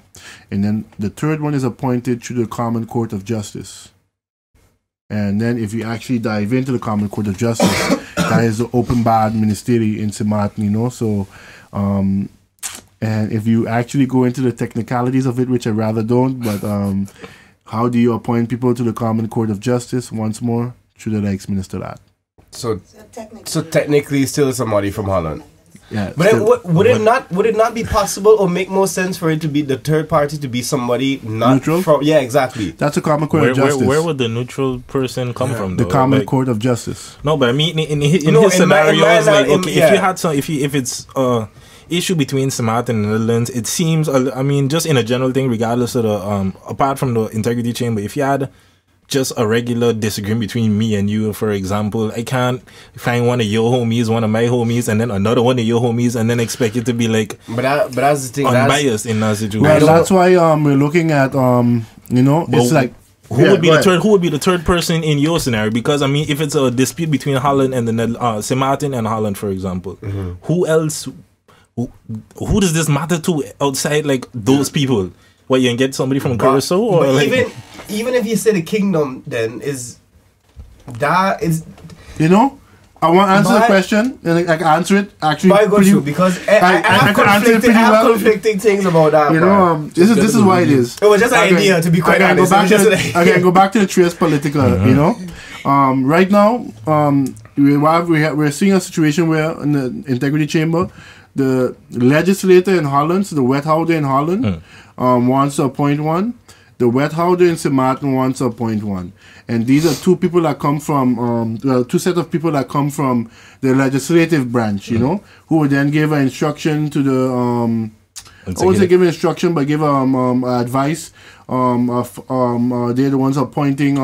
and then the third one is appointed through the Common Court of Justice. And then if you actually dive into the Common Court of Justice, that is the open bar ministry in St. Martin, you know. So and if you actually go into the technicalities of it, which I rather don't, but how do you appoint people to the Common Court of Justice? Once more, through the ex-minister. So technically still somebody from Holland. Yeah. But then would it not be possible or make more sense for it to be the third party to be somebody not neutral? From, yeah, exactly. That's a Common Court of Justice. Where would the neutral person come from? The though? Common Court of Justice. No, but I mean in his scenario, if you had some, if it's issue between St. Martin and the Netherlands, it seems, I mean, just in a general thing, regardless of the apart from the integrity chamber, if you had just a regular disagreement between me and you, for example, I can't find one of your homies, one of my homies, and then another one of your homies, and then expect it to be like but that's the thing, unbiased in that situation. Well, that's why we're looking at it's like who would be the third? Who would be the third person in your scenario? Because I mean, if it's a dispute between Holland and the St. Martin and Holland, for example, who else? Who does this matter to outside like those people? What, you can get somebody from Curacao, or but like even if you say the kingdom, then is I want to answer the question, and I can answer it actually. Why go through? Because I have conflicting things about that. This is why it is. It was just an idea, to be quite honest. I can go back to the Trias Politica. Right now, we're seeing a situation where in the integrity chamber, the legislator in Holland, so the wethouder in Holland, wants to appoint one. The wethouder in St. Martin wants to appoint one. And these are 2 people that come from, 2 set of people that come from the legislative branch, who would then give an instruction to the, I won't say give an instruction, but give advice. They're the ones appointing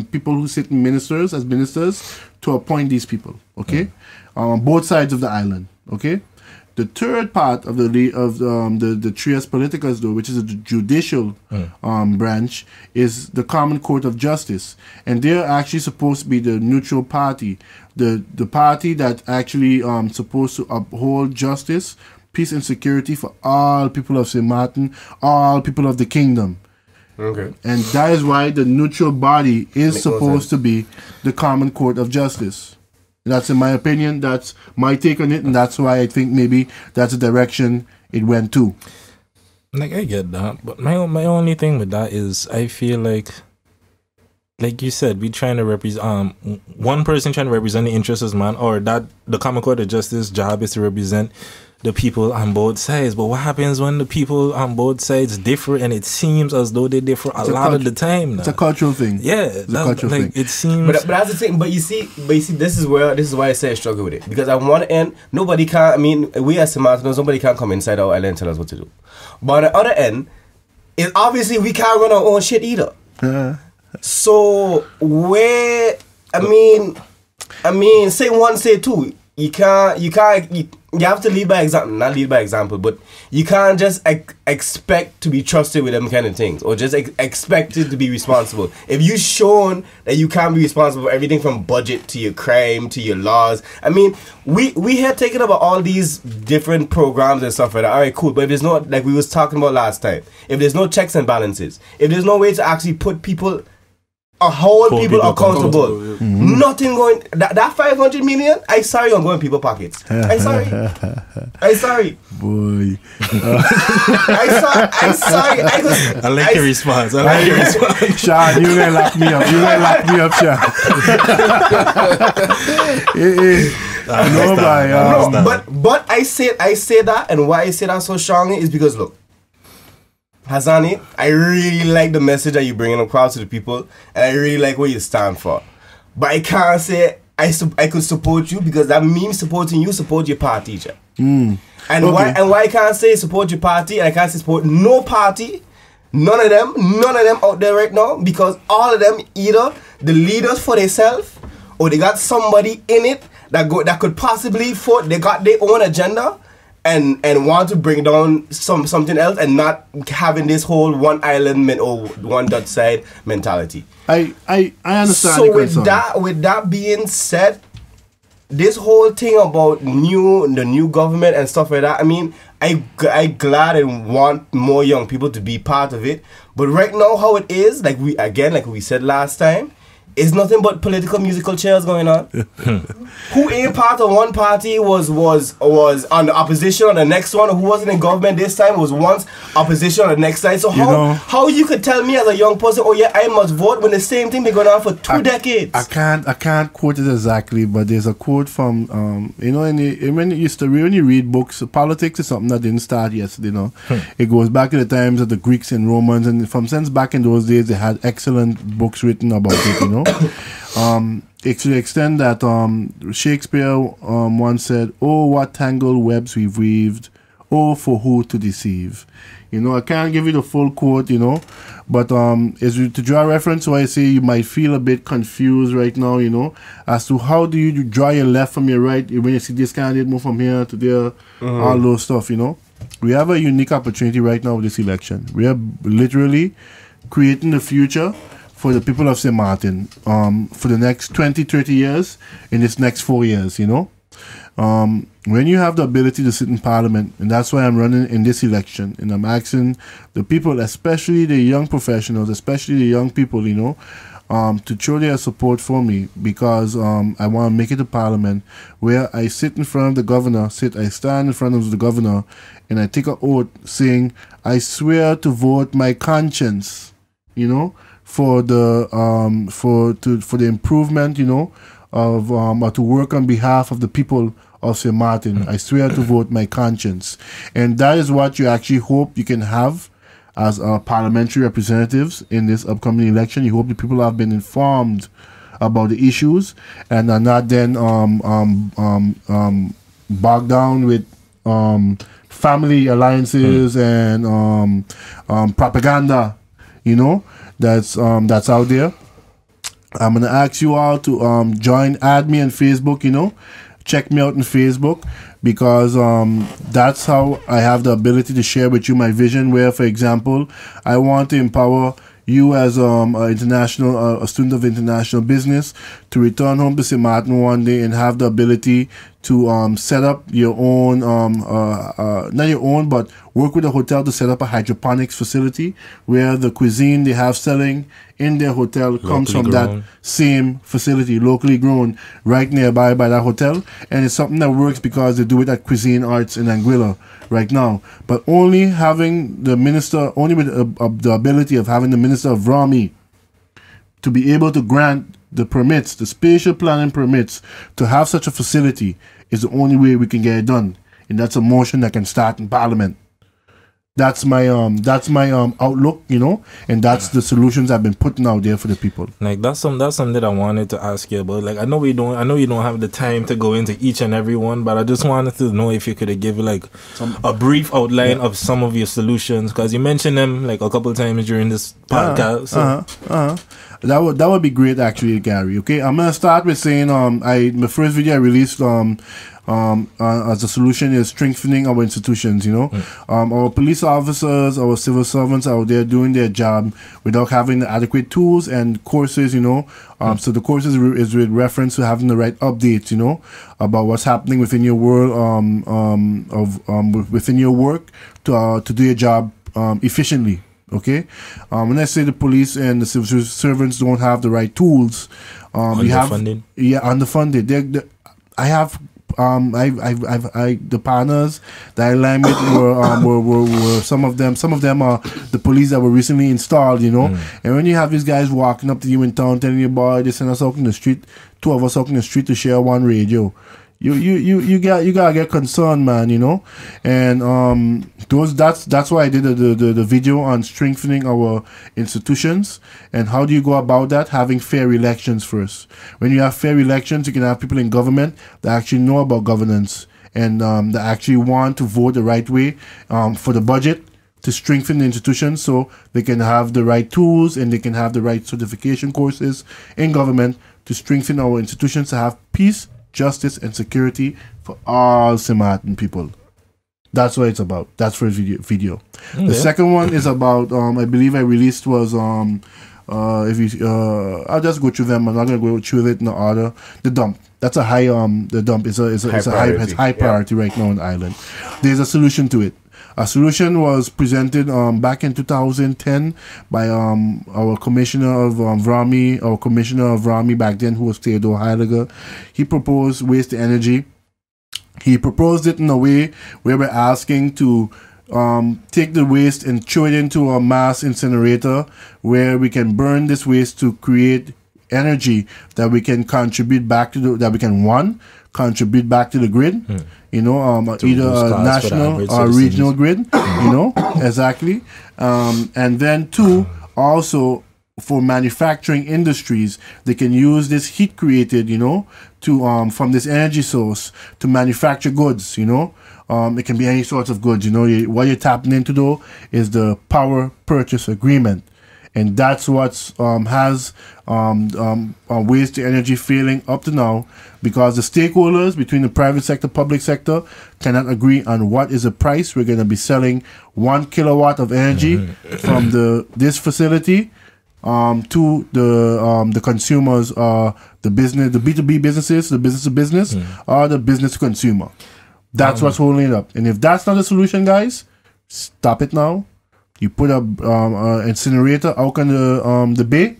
people who sit in as ministers to appoint these people, okay? Both sides of the island, okay? The third part of the Trias Politicas, though, which is the judicial branch, is the Common Court of Justice, and they're actually supposed to be the neutral party, the party that actually supposed to uphold justice, peace, and security for all people of St. Martin, all people of the kingdom. Okay. And that is why the neutral body is supposed to be the Common Court of Justice. That's in my opinion. That's my take on it, and that's why I think maybe that's the direction it went to. Like, I get that, but my only thing with that is I feel like you said, we trying to represent one person trying to represent the interests of man, or that the Common Court of Justice job is to represent the people on both sides. But what happens when the people on both sides differ, and it seems as though they differ a lot of the time now? It's a cultural thing. Yeah, it's a cultural thing. It seems. But that's the thing. But you see, this is why I say I struggle with it, because on one end, nobody can. I mean, we as Samaritans, nobody can come inside our island and tell us what to do. But on the other end, it's obviously we can't run our own shit either. So where, I mean, say one, say two. You have to lead by example. Not lead by example, but you can't just expect to be trusted with them kind of things, or just expected to be responsible. If you've shown that you can't be responsible for everything from budget to your crime to your laws, I mean, we had taken about all these different programs and stuff like that. All right, cool. But if there's no, like we was talking about last time, if there's no checks and balances, if there's no way to actually put people, hold people accountable. Nothing going. That 500 million. I'm sorry, I'm going in people's pockets. I'm sorry. Boy. I'm sorry. I like your response. Sean, you gonna lock me up. Sean. But I say that, and why I say that so strongly is because look, Hasani, I really like the message that you're bringing across to the people, and I really like what you stand for. But I can't say I could support you, because that means supporting you, support your party, Jack. And why I can't say support your party, and I can't say support no party, none of them out there right now, because all of them either the leaders for themselves, or they got somebody in it that could possibly they got their own agenda and want to bring down something else, and not having this whole one island or one Dutch side mentality. I understand. So with that being said, this whole thing about the new government and stuff like that, I mean, I glad and want more young people to be part of it. But right now, how it is, like we said last time, it's nothing but political musical chairs going on. Who ain't part of one party was on the opposition on the next one, or who wasn't in government this time was once opposition on the next side. So how you could tell me as a young person, oh yeah, I must vote, when the same thing been going on for 2 decades? I can't quote it exactly, but there's a quote from when you read books, politics is something that didn't start yesterday. It goes back to the times of the Greeks and Romans, and from since back in those days they had excellent books written about it. To the extent that Shakespeare once said, "Oh, what tangled webs we've weaved, oh, for who to deceive." I can't give you the full quote, but to draw reference, so I say you might feel a bit confused right now, as to how do you draw your left from your right when you see this candidate move from here to there, all those stuff, We have a unique opportunity right now with this election. We are literally creating the future for the people of St. Martin for the next 20-30 years, in this next 4 years, when you have the ability to sit in parliament, and that's why I'm running in this election, and I'm asking the people, especially the young professionals, especially the young people, to show their support for me, because I want to make it to parliament where I sit in front of the governor, I stand in front of the governor, and I take an oath saying, I swear to vote my conscience, for the improvement, of or to work on behalf of the people of St. Martin. I swear to vote my conscience, and that is what you actually hope you can have as parliamentary representatives in this upcoming election. You hope the people have been informed about the issues and are not then bogged down with family alliances and propaganda, that's out there. I'm gonna ask you all to add me on Facebook, check me out on Facebook, because that's how I have the ability to share with you my vision, where, for example, I want to empower you as a student of international business to return home to St. Martin one day and have the ability to set up your own, not your own, but work with a hotel to set up a hydroponics facility where the cuisine they have selling in their hotel comes from that same facility, locally grown, right nearby by that hotel. And it's something that works because they do it at Cuisine Arts in Anguilla right now. But only having the minister, only with the ability of having the Minister of Rami to be able to grant the permits, the spatial planning permits to have such a facility, is the only way we can get it done. And that's a motion that can start in Parliament. That's my outlook, and that's the solutions I've been putting out there for the people. Like that's something that I wanted to ask you about. Like I know you don't have the time to go into each and every one, but I just wanted to know if you could give like a brief outline of some of your solutions, because you mentioned them like a couple of times during this podcast. That would be great, actually, Gary. Okay, I'm gonna start with saying my first video I released as a solution is strengthening our institutions. Our police officers, our civil servants out there doing their job without having the adequate tools and courses. So the courses is with reference to having the right updates. About what's happening within your world, within your work to do your job efficiently. Okay, when I say the police and the civil servants don't have the right tools, underfunded. I have the partners that I aligned with were some of them are the police that were recently installed, and when you have these guys walking up to you in town telling you, boy, they send us out in the street, 2 of us out in the street to share one radio. You gotta get concerned, man, and That's why I did the video on strengthening our institutions. And how do you go about that? Having fair elections first. When you have fair elections, you can have people in government that actually know about governance and that actually want to vote the right way for the budget, to strengthen the institutions so they can have the right tools and they can have the right certification courses in government to strengthen our institutions to have peace, justice, and security for all St. Martin people. That's what it's about. That's for video. Okay. The second one is about, I believe I released was, I'll just go through them. I'm not going to go through it in the order. The dump. That's a high, the dump is a high priority right now on the island. There's a solution to it. A solution was presented back in 2010 by our commissioner of VRAMI back then, who was Theodore Heidegger. He proposed waste to energy. He proposed it in a way where we're asking to take the waste and throw it into a mass incinerator where we can burn this waste to create energy that we can contribute back to contribute back to the grid, either a national or regional grid, exactly. And then two, also for manufacturing industries, they can use this heat created, to from this energy source to manufacture goods, it can be any sorts of goods, what you're tapping into though is the power purchase agreement. And that's what's has waste to energy failing up to now, because the stakeholders between the private sector, public sector cannot agree on what is the price we're going to be selling 1 kilowatt of energy from this facility to the consumers, the business, the B2B businesses, the business to business, or the business to consumer. That's what's holding it up. And if that's not a solution, guys, stop it now. You put a incinerator out on the bay,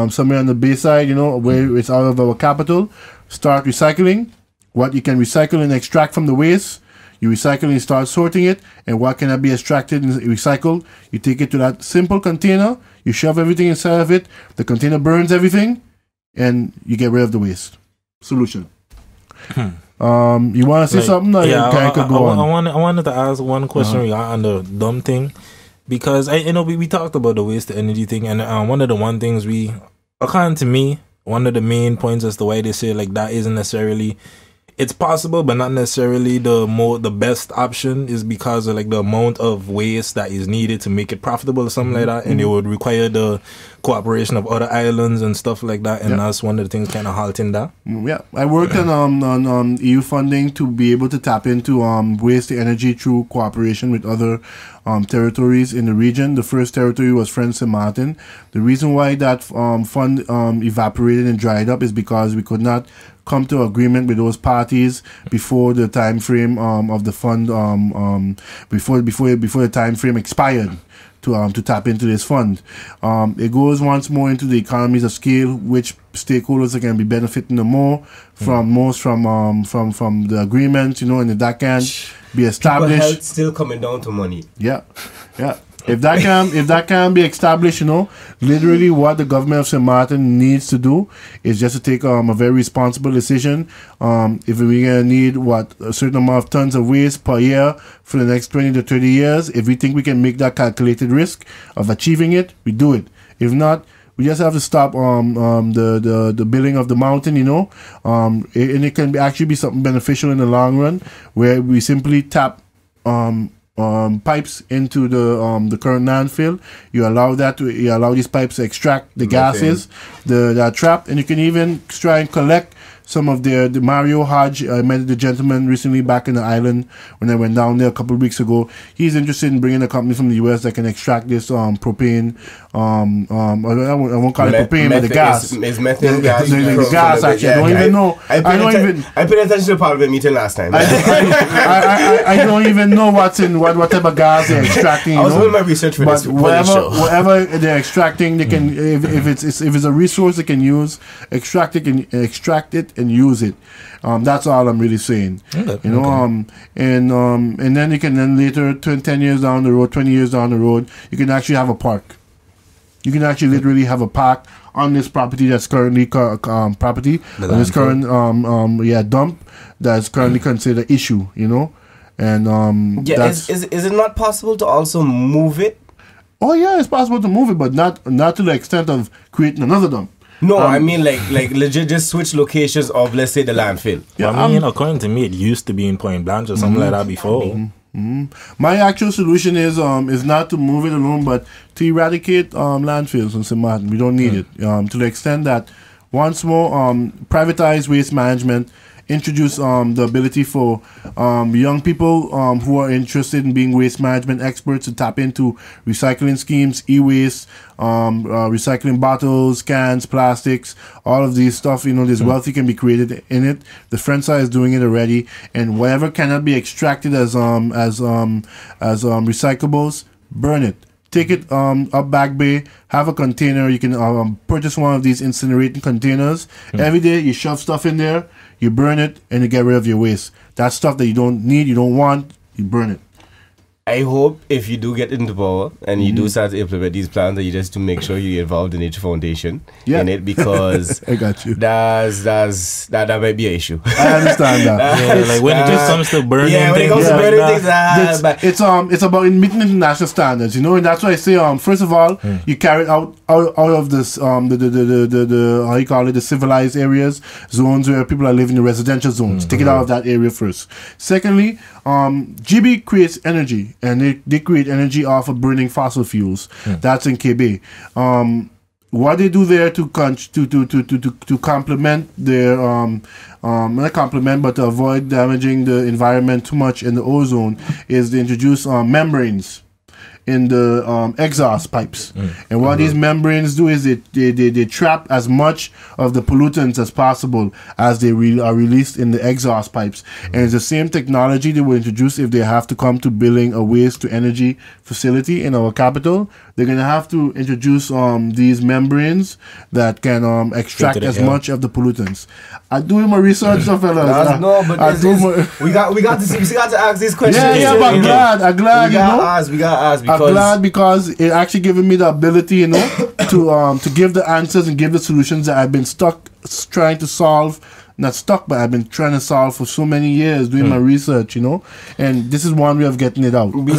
somewhere on the bay side, where it's out of our capital. Start recycling what you can recycle and extract from the waste. You recycle and start sorting it, and what cannot be extracted and recycled, you take it to that simple container, you shove everything inside of it, the container burns everything, and you get rid of the waste. Solution. You want to say something? Yeah, I wanted to ask one question on the dumb thing. Because we talked about the waste to energy thing, and one of the things according to me, one of the main points as to why they say like that isn't necessarily, it's possible but not necessarily the best option, is because of like the amount of waste that is needed to make it profitable or something like that, and it would require the cooperation of other islands and stuff like that, and that's one of the things kind of halting that. I worked on EU funding to be able to tap into waste to energy through cooperation with other territories in the region. The first territory was French St. Martin. The reason why that fund evaporated and dried up is because we could not come to agreement with those parties before the time frame of the fund before the time frame expired to tap into this fund. It goes once more into the economies of scale, which stakeholders are going to be benefiting the from the agreements, and that can be established. People health still coming down to money. Yeah. If that can be established, literally what the government of St. Martin needs to do is just to take a very responsible decision. If we're gonna need a certain amount of tons of waste per year for the next 20 to 30 years, if we think we can make that calculated risk of achieving it, we do it. If not, we just have to stop the building of the mountain, and it can actually be something beneficial in the long run, where we simply tap pipes into the current landfill. You allow these pipes to extract the gases that are trapped, and you can even try and collect some of the Mario Hodge. I met the gentleman recently back in the island when I went down there a couple of weeks ago. He's interested in bringing a company from the US that can extract this propane. I won't call it propane, but the gas. It's methane gas. The gas, actually. I don't even know. I paid attention to the Parliament meeting last time. I don't even know what type of gas they're extracting. I was doing my research for this. Whatever they're extracting, they can if it's a resource they can use, extract it and use it. That's all I'm really saying. And then you can later 10 years down the road, 20 years down the road, you can actually have a park. You can actually literally have a park on this property that's currently dump that's currently considered issue, And is it not possible to also move it? Oh yeah, it's possible to move it, but not to the extent of creating another dump. No, I mean like legit just switch locations of, let's say, the landfill. Yeah, I mean, according to me, it used to be in Point Blanche or something like that before. My actual solution is not to move it alone, but to eradicate landfills in St. Martin. We don't need it. To the extent that once more privatize waste management, introduce the ability for young people who are interested in being waste management experts to tap into recycling schemes, e-waste, recycling bottles, cans, plastics, all of these stuff. There's wealth can be created in it. The Frensa is doing it already, and whatever cannot be extracted as recyclables, burn it. Take it up Back Bay, have a container. You can purchase one of these incinerating containers. Every day you shove stuff in there, you burn it, and you get rid of your waste. That stuff that you don't need, you don't want, you burn it. I hope if you do get into power and you do start to implement these plans, that you just to make sure you get involved in Nature Foundation in it, because I got you. That might be an issue. I understand that. Like when it just comes to burning when it things, comes to burning things, it's about meeting international standards, and that's why I say first of all you carry it out of this the how you call it, the civilized areas, zones where people are living in residential zones. Take it out of that area first. Secondly, GB creates energy, and they create energy off of burning fossil fuels. That's in KB. What they do there to complement their not complement, but to avoid damaging the environment too much in the ozone, is they introduce membranes in the exhaust pipes. And what these membranes do is they trap as much of the pollutants as possible as they are released in the exhaust pipes. And it's the same technology they will introduce if they have to come to building a waste to energy facility in our capital. They're going to have to introduce these membranes that can extract as much of the pollutants. I'm doing my research, so fellas. We got to ask these questions. Yeah, but I'm glad. We got to ask. I'm glad because it actually given me the ability, to give the answers and give the solutions that I've been trying to solve. Not stuck, but I've been trying to solve for so many years, doing my research, and this is one way of getting it out. Go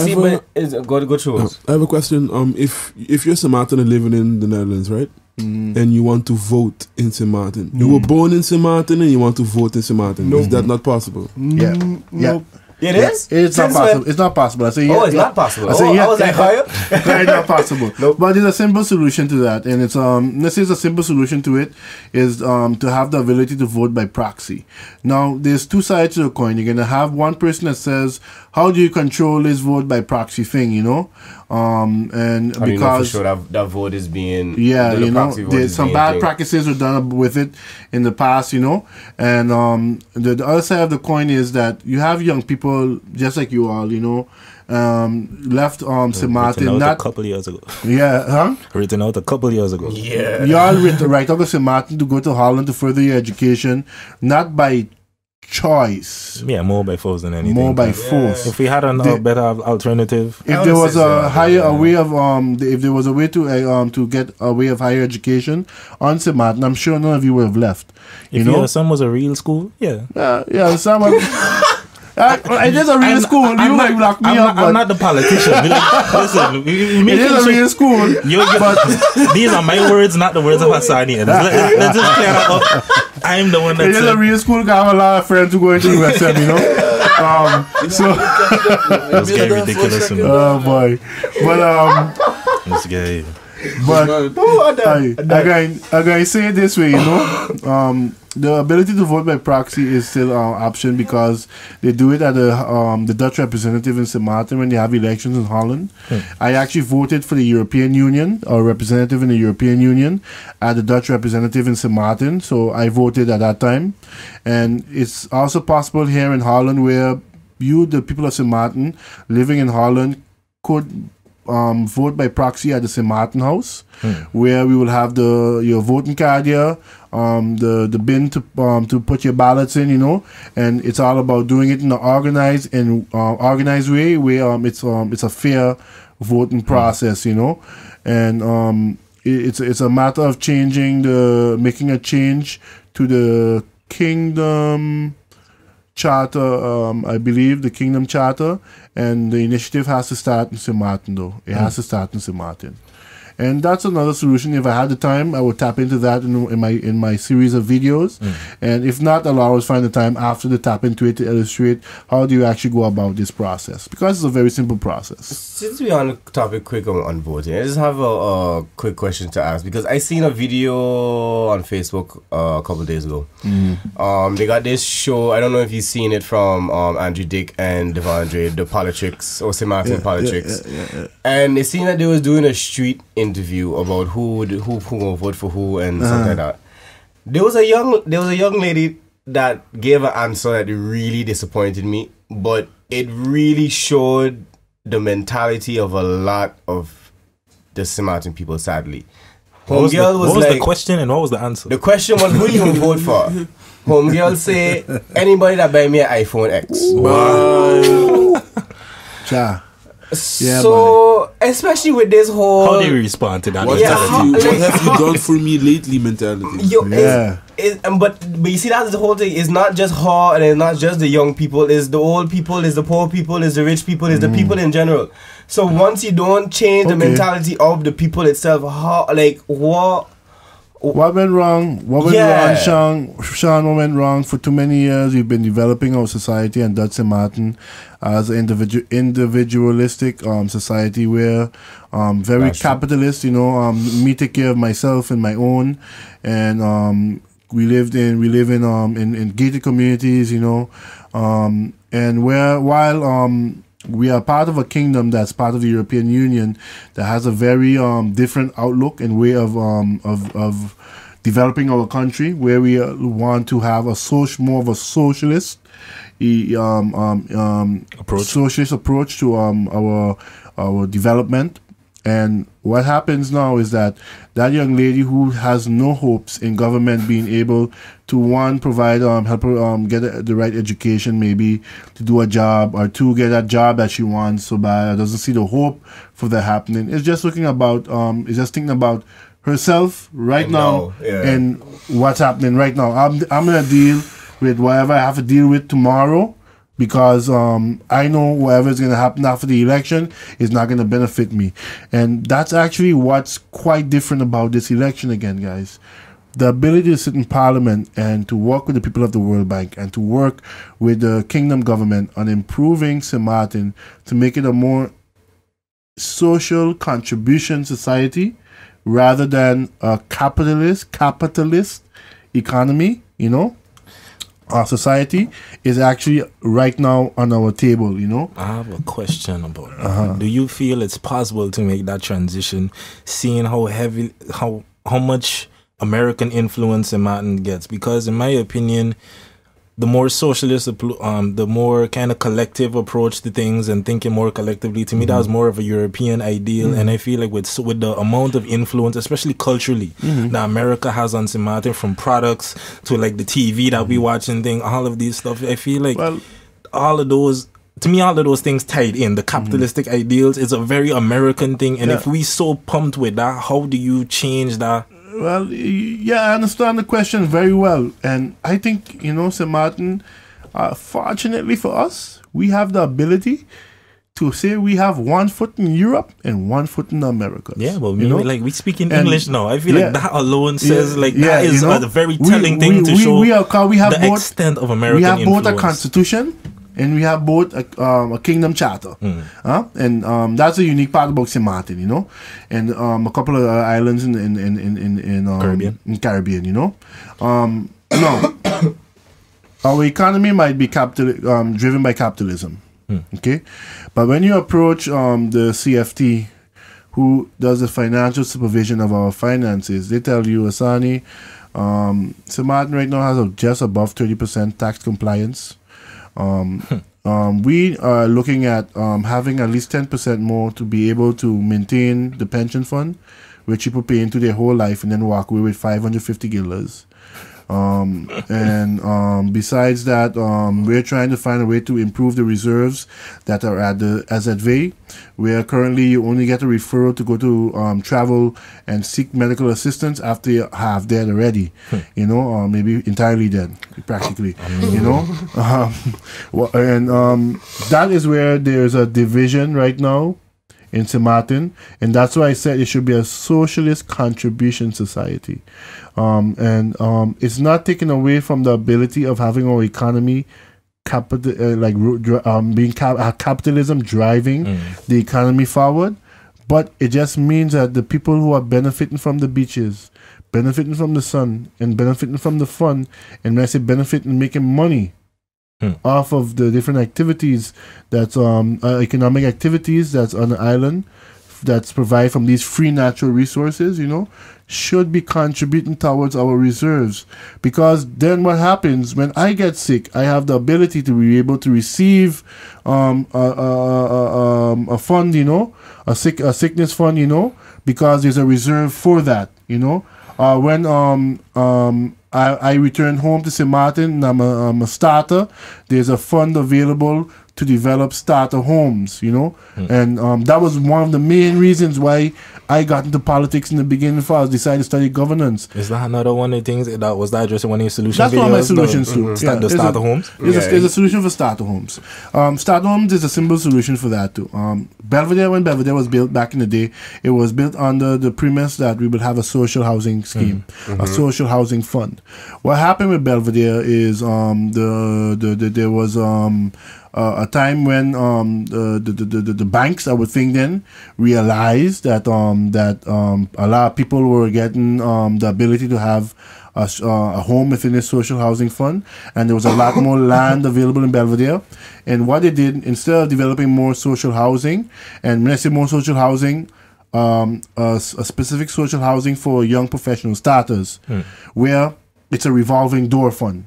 through. I have a question. If you're St. Martin and living in the Netherlands, right? And you want to vote in St. Martin. You were born in St. Martin and you want to vote in St. Martin. Is that not possible? Yeah. Nope. It is? It's not possible. It's not possible. I say yeah. Oh, it's not possible. I was like, higher? It's not possible. Nope. But there's a simple solution to that, and it's let's say a simple solution to it is to have the ability to vote by proxy. Now, there's two sides to the coin. You're gonna have one person that says, "How do you control this vote by proxy thing?" And how because for sure that vote is being there's some bad practices were done with it in the past, and the other side of the coin is that you have young people just like you all, left St. Martin not a couple years ago. Written out a couple years ago. Yeah. You all right out of St. Martin to go to Holland to further your education, not by choice. Yeah, more by force than anything. More by force. If we had a better alternative, if there was a way of if there was a way to get a way of higher education on St. Martin, I'm sure none of you would have left. If your son was a real school, some of it is a real school. You might lock me up. I'm not the politician. Listen, it is a real school. But these are my words, not the words of Hasani. Let's just clear that up. I'm the one that. It is a real school. I have a lot of friends who go into USM, so it's getting ridiculous. Oh boy, but this guy. But again, say it this way, the ability to vote by proxy is still an option because they do it at the Dutch representative in St. Martin when they have elections in Holland. I actually voted for the European Union, or representative in the European Union, at the Dutch representative in St. Martin, so I voted at that time. And it's also possible here in Holland where the people of St. Martin living in Holland, could vote by proxy at the St. Martin House, where we will have your voting card here, the bin to put your ballots in, and it's all about doing it in an organized way where it's a fair voting process, and it's a matter of making a change to the kingdom charter, I believe, the Kingdom Charter, and the initiative has to start in St. Martin, though. It has to start in St. Martin. And that's another solution. If I had the time, I would tap into that in my series of videos. And if not, I'll always find the time after the tap into it to illustrate how do you actually go about this process. Because it's a very simple process. Since we're on the topic quick on voting, I just have a quick question to ask. Because I seen a video on Facebook a couple days ago. They got this show, I don't know if you've seen it, from Andrew Dick and Devondre, the Politics, or St. Martin Politics. And it seemed that they was doing a street interview about who will vote for who and something like that. There was a young lady that gave an answer that really disappointed me, but it really showed the mentality of a lot of the St. Martin people, sadly. What was the question and what was the answer? The question was, who you gonna vote for? Homegirl say, anybody that buy me an iPhone X. Wow. Yeah, so, especially with this whole... How do you respond to that? What have you done for me lately mentality? But you see, that's the whole thing. It's not just her, and it's not just the young people. It's the old people, it's the poor people, it's the rich people, it's the people in general. So once you don't change the mentality of the people itself, what went wrong? What went wrong, Sean? What went wrong? For too many years, we've been developing our society, and that's St. Martin as an individualistic society where very capitalist. Me take care of myself and my own, and we live in gated communities. And while we are part of a kingdom that's part of the European Union that has a very different outlook and way of developing our country, where we want to have more of a socialist approach to our development. And what happens now is that young lady who has no hopes in government being able to, provide, help her get the right education, maybe to do a job, or to get a job that she wants so bad, doesn't see the hope for that happening. It's just thinking about herself right now and what's happening right now. I'm gonna deal with whatever I have to deal with tomorrow, because I know whatever is going to happen after the election is not going to benefit me. And that's actually what's quite different about this election again, guys. The ability to sit in Parliament and to work with the people of the World Bank and to work with the Kingdom government on improving St. Martin to make it a more social contribution society rather than a capitalist economy, our society is actually right now on our table, I have a question about that. Do you feel it's possible to make that transition, seeing how much American influence St. Martin gets? Because in my opinion, the more socialist, the more kind of collective approach to things and thinking more collectively, to me, that was more of a European ideal. And I feel like with the amount of influence, especially culturally, that America has on St. Martin, from products to like the TV that we watch and thing, all of these stuff, I feel like all of those things tied in. The capitalistic ideals is a very American thing. And if we so pumped with that, how do you change that? Well, I understand the question very well. And I think, St. Martin, fortunately for us, we have the ability to say we have one foot in Europe and one foot in America. Yeah, but we speak in English now. I feel like that alone says that is a very telling thing to show the extent of American influence. We have both a constitution and we have both a Kingdom Charter. And that's a unique part about St. Martin, and a couple of islands in Caribbean, Now, our economy might be driven by capitalism, okay? But when you approach the CFT, who does the financial supervision of our finances, they tell you, Hasani, St. Martin right now has just above 30% tax compliance. We are looking at having at least 10% more to be able to maintain the pension fund, which people pay into their whole life and then walk away with 550 guilders. Besides that, we're trying to find a way to improve the reserves that are at the AZV, where currently you only get a referral to go to travel and seek medical assistance after you have dead already, you know, maybe entirely dead, practically, you know. That is where there's a division right now in St. Martin, and that's why I said it should be a socialist contribution society. It's not taken away from the ability of having our economy capitalism driving the economy forward, but it just means that the people who are benefiting from the beaches, benefiting from the sun, and benefiting from the fun, and when I say benefiting, making money off of the different activities that's economic activities that's on the island, that's provided from these free natural resources, you know, should be contributing towards our reserves. Because then what happens when I get sick, I have the ability to be able to receive a fund, you know, a sickness fund, you know, because there's a reserve for that, you know. When I return home to St. Martin and I'm a starter, there's a fund available to develop starter homes, you know. And that was one of the main reasons why I got into politics in the beginning before I decided to study governance. Is that another one of the things that was that addressing one of your solutions? That's one of my solutions too. The starter homes? There's a solution for starter homes. Starter homes is a simple solution for that too. Belvedere, when Belvedere was built back in the day, it was built under the premise that we would have a social housing scheme, a social housing fund. What happened with Belvedere is there was a time when the banks, I would think then, realized that a lot of people were getting the ability to have a home within this social housing fund, and there was a lot more land available in Belvedere. And what they did, instead of developing more social housing, and when I say more social housing, a specific social housing for young professional starters, where it's a revolving door fund.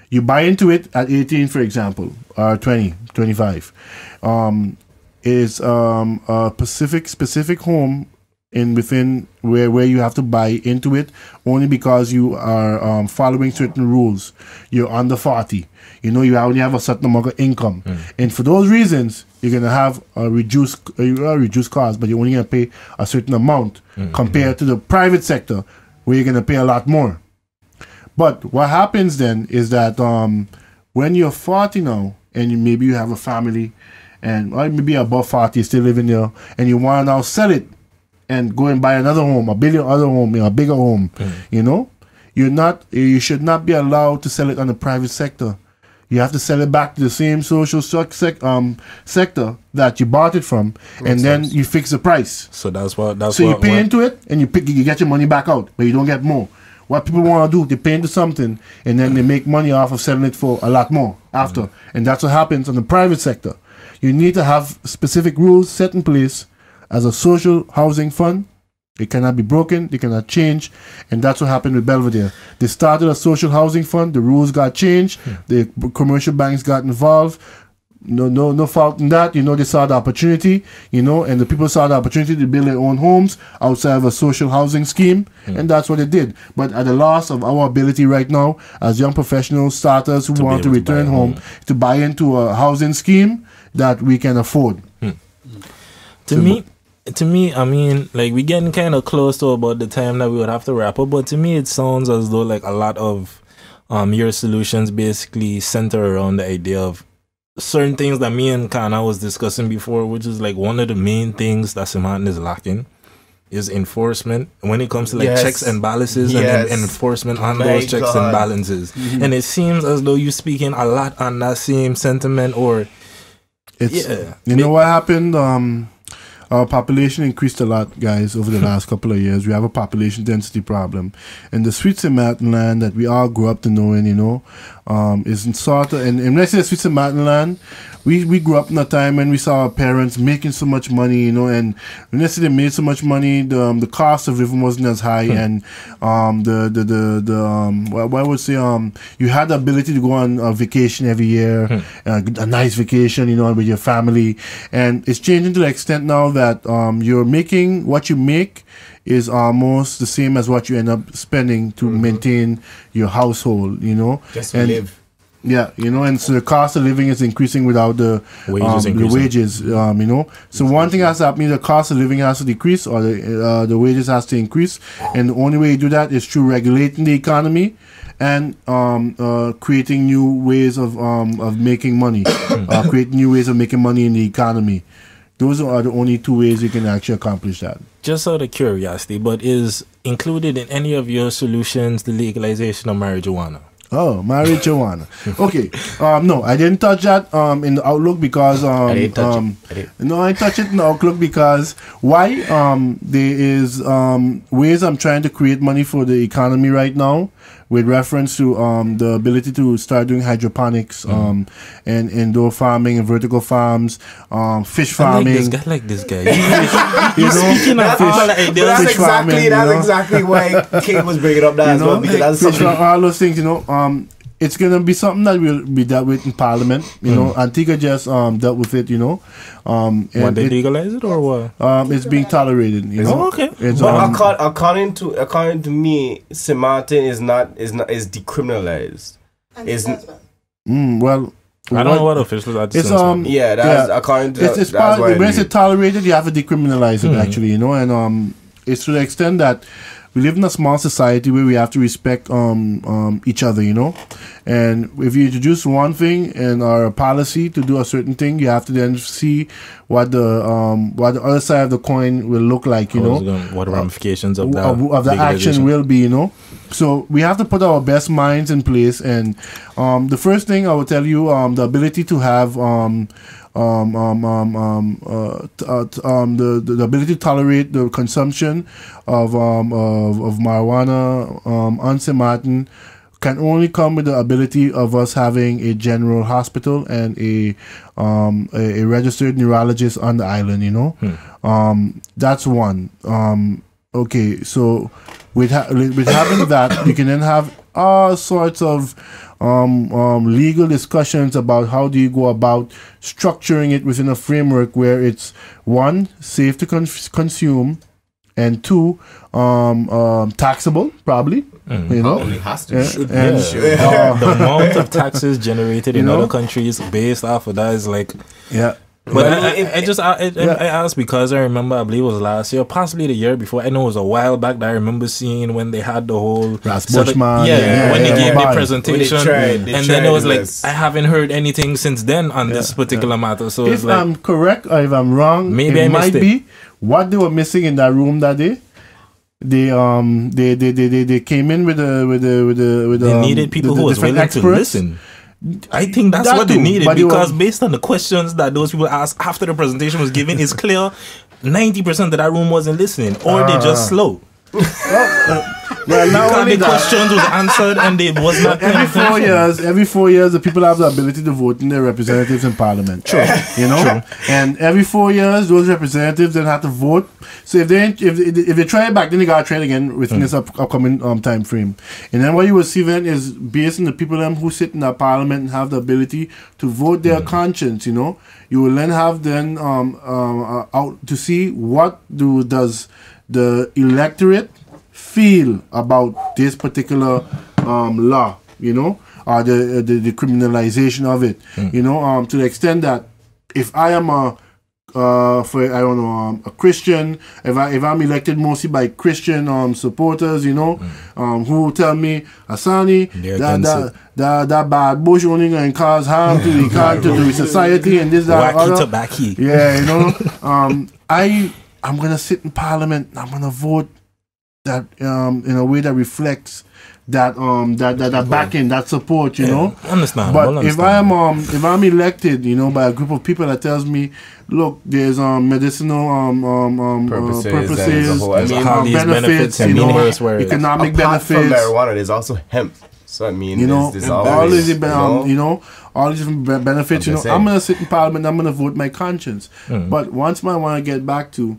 You buy into it at 18, for example, or 20, 25. Is a specific home within where you have to buy into it only because you are following certain rules. You're under 40. You know, you only have a certain amount of income. And for those reasons, you're going to have a reduced cost, but you're only going to pay a certain amount compared to the private sector where you're going to pay a lot more. But what happens then is that when you're 40 now, and maybe you have a family, and or maybe above 40, you're still living there, and you want to now sell it and go and buy another home, a bigger home, you know, you should not be allowed to sell it on the private sector. You have to sell it back to the same social sector that you bought it from, and then you fix the price. So you pay into it, and you get your money back out, but you don't get more. What people want to do, they pay into something, and then they make money off of selling it for a lot more after. And that's what happens in the private sector. You need to have specific rules set in place as a social housing fund. It cannot be broken, they cannot change, and that's what happened with Belvedere. They started a social housing fund, the rules got changed, the commercial banks got involved. No fault in that. You know, they saw the opportunity, you know, and the people saw the opportunity to build their own homes outside of a social housing scheme, and that's what they did. But at the loss of our ability right now, as young professional starters who want to return home, to buy into a housing scheme that we can afford. To me, I mean, like, we're getting kind of close to about the time that we would have to wrap up, but to me, it sounds as though, like, a lot of your solutions basically center around the idea of certain things that me and Kana was discussing before, which is like one of the main things that St. Martin is lacking is enforcement when it comes to like checks and balances and enforcement on those checks and balances. And it seems as though you're speaking a lot on that same sentiment, or you know what happened? Our population increased a lot, guys, over the last couple of years. We have a population density problem. And the sweet St. Martin land that we all grew up to knowing, you know, is sort of, and when I say sweet St. Martin land, we grew up in a time when we saw our parents making so much money, you know, and when I say they made so much money, the cost of living wasn't as high, and I would say you had the ability to go on a vacation every year, a nice vacation, you know, with your family, and it's changing to the extent now that you're making what you make is almost the same as what you end up spending to maintain your household, you know. Just to live. Yeah, you know, and so the cost of living is increasing without the wages, you know. So one thing has to happen: the cost of living has to decrease, or the wages has to increase, and the only way you do that is through regulating the economy and creating new ways of making money, creating new ways of making money in the economy. Those are the only two ways you can actually accomplish that. Just out of curiosity, but is included in any of your solutions the legalization of marijuana? Oh, marijuana. Okay. No, I didn't touch that in the Outlook because I didn't touch it. No, I touched it in the Outlook because why? There is ways I'm trying to create money for the economy right now with reference to the ability to start doing hydroponics and indoor farming and vertical farms, fish farming. I like this guy. You know, speaking of fish, that's exactly why Kate was bringing up that as well, because that's something. All those things, you know. It's gonna be something that will be dealt with in Parliament. You know, Antigua just dealt with it. You know, when they legalize it or what? It's being tolerated. You know, oh, okay. It's, but according to me, St. Martin is decriminalized. Well. I don't know what officials are. It's according to it's part when it's tolerated, you have to decriminalize it actually. You know, and it's to the extent that we live in a small society where we have to respect each other, you know. And if you introduce one thing and our policy to do a certain thing, you have to then see what the other side of the coin will look like, you know. What the ramifications of that of the action will be, you know. So we have to put our best minds in place. And the first thing I will tell you, the ability to have the ability to tolerate the consumption of marijuana on St. Martin can only come with the ability of us having a general hospital and a registered neurologist on the island, you know. That's one. Okay, so with having that, you can then have all sorts of legal discussions about how do you go about structuring it within a framework where it's one, safe to consume, and two, taxable, probably. You know, probably has to. The amount of taxes generated in other countries based off of that is like, But I asked because I remember, I believe it was last year, possibly the year before. I know it was a while back that I remember seeing when they had the whole Bushman, when they gave the presentation, they then it was like, I haven't heard anything since then on this particular matter. So if I'm correct or if I'm wrong, maybe it might be what they were missing in that room that day. They came in with they needed people who was willing experts. to listen. I think that's what they needed, because based on the questions that those people asked after the presentation was given, it's clear 90% of that room wasn't listening, or they just slow. Well, because the questions was answered and they was not. Every 4 years, the people have the ability to vote in their representatives in Parliament. True, you know. True. And every 4 years, those representatives then have to vote. So if they try it back, then they gotta try it again within this upcoming time frame. And then what you will see then is based on the people who sit in that Parliament and have the ability to vote their conscience. You know, you will then have out to see what does the electorate feel about this particular law, you know, or the criminalization of it, you know, to the extent that if I am a Christian, if I'm elected mostly by Christian supporters, you know, who tell me, Hasani, that bad bush only going to cause harm to the society and this, that, wacky tobacco. Yeah, you know, I'm gonna sit in Parliament. I'm gonna vote that in a way that reflects that backing, that support, you know. Understand. But if I'm elected, you know, by a group of people that tells me, look, there's medicinal purposes, benefits, you know, economic benefits. From marijuana, there's also hemp. So I mean, you know, there's all these all these different benefits. You know, I'm gonna sit in Parliament. I'm gonna vote my conscience. But one thing I want to get back to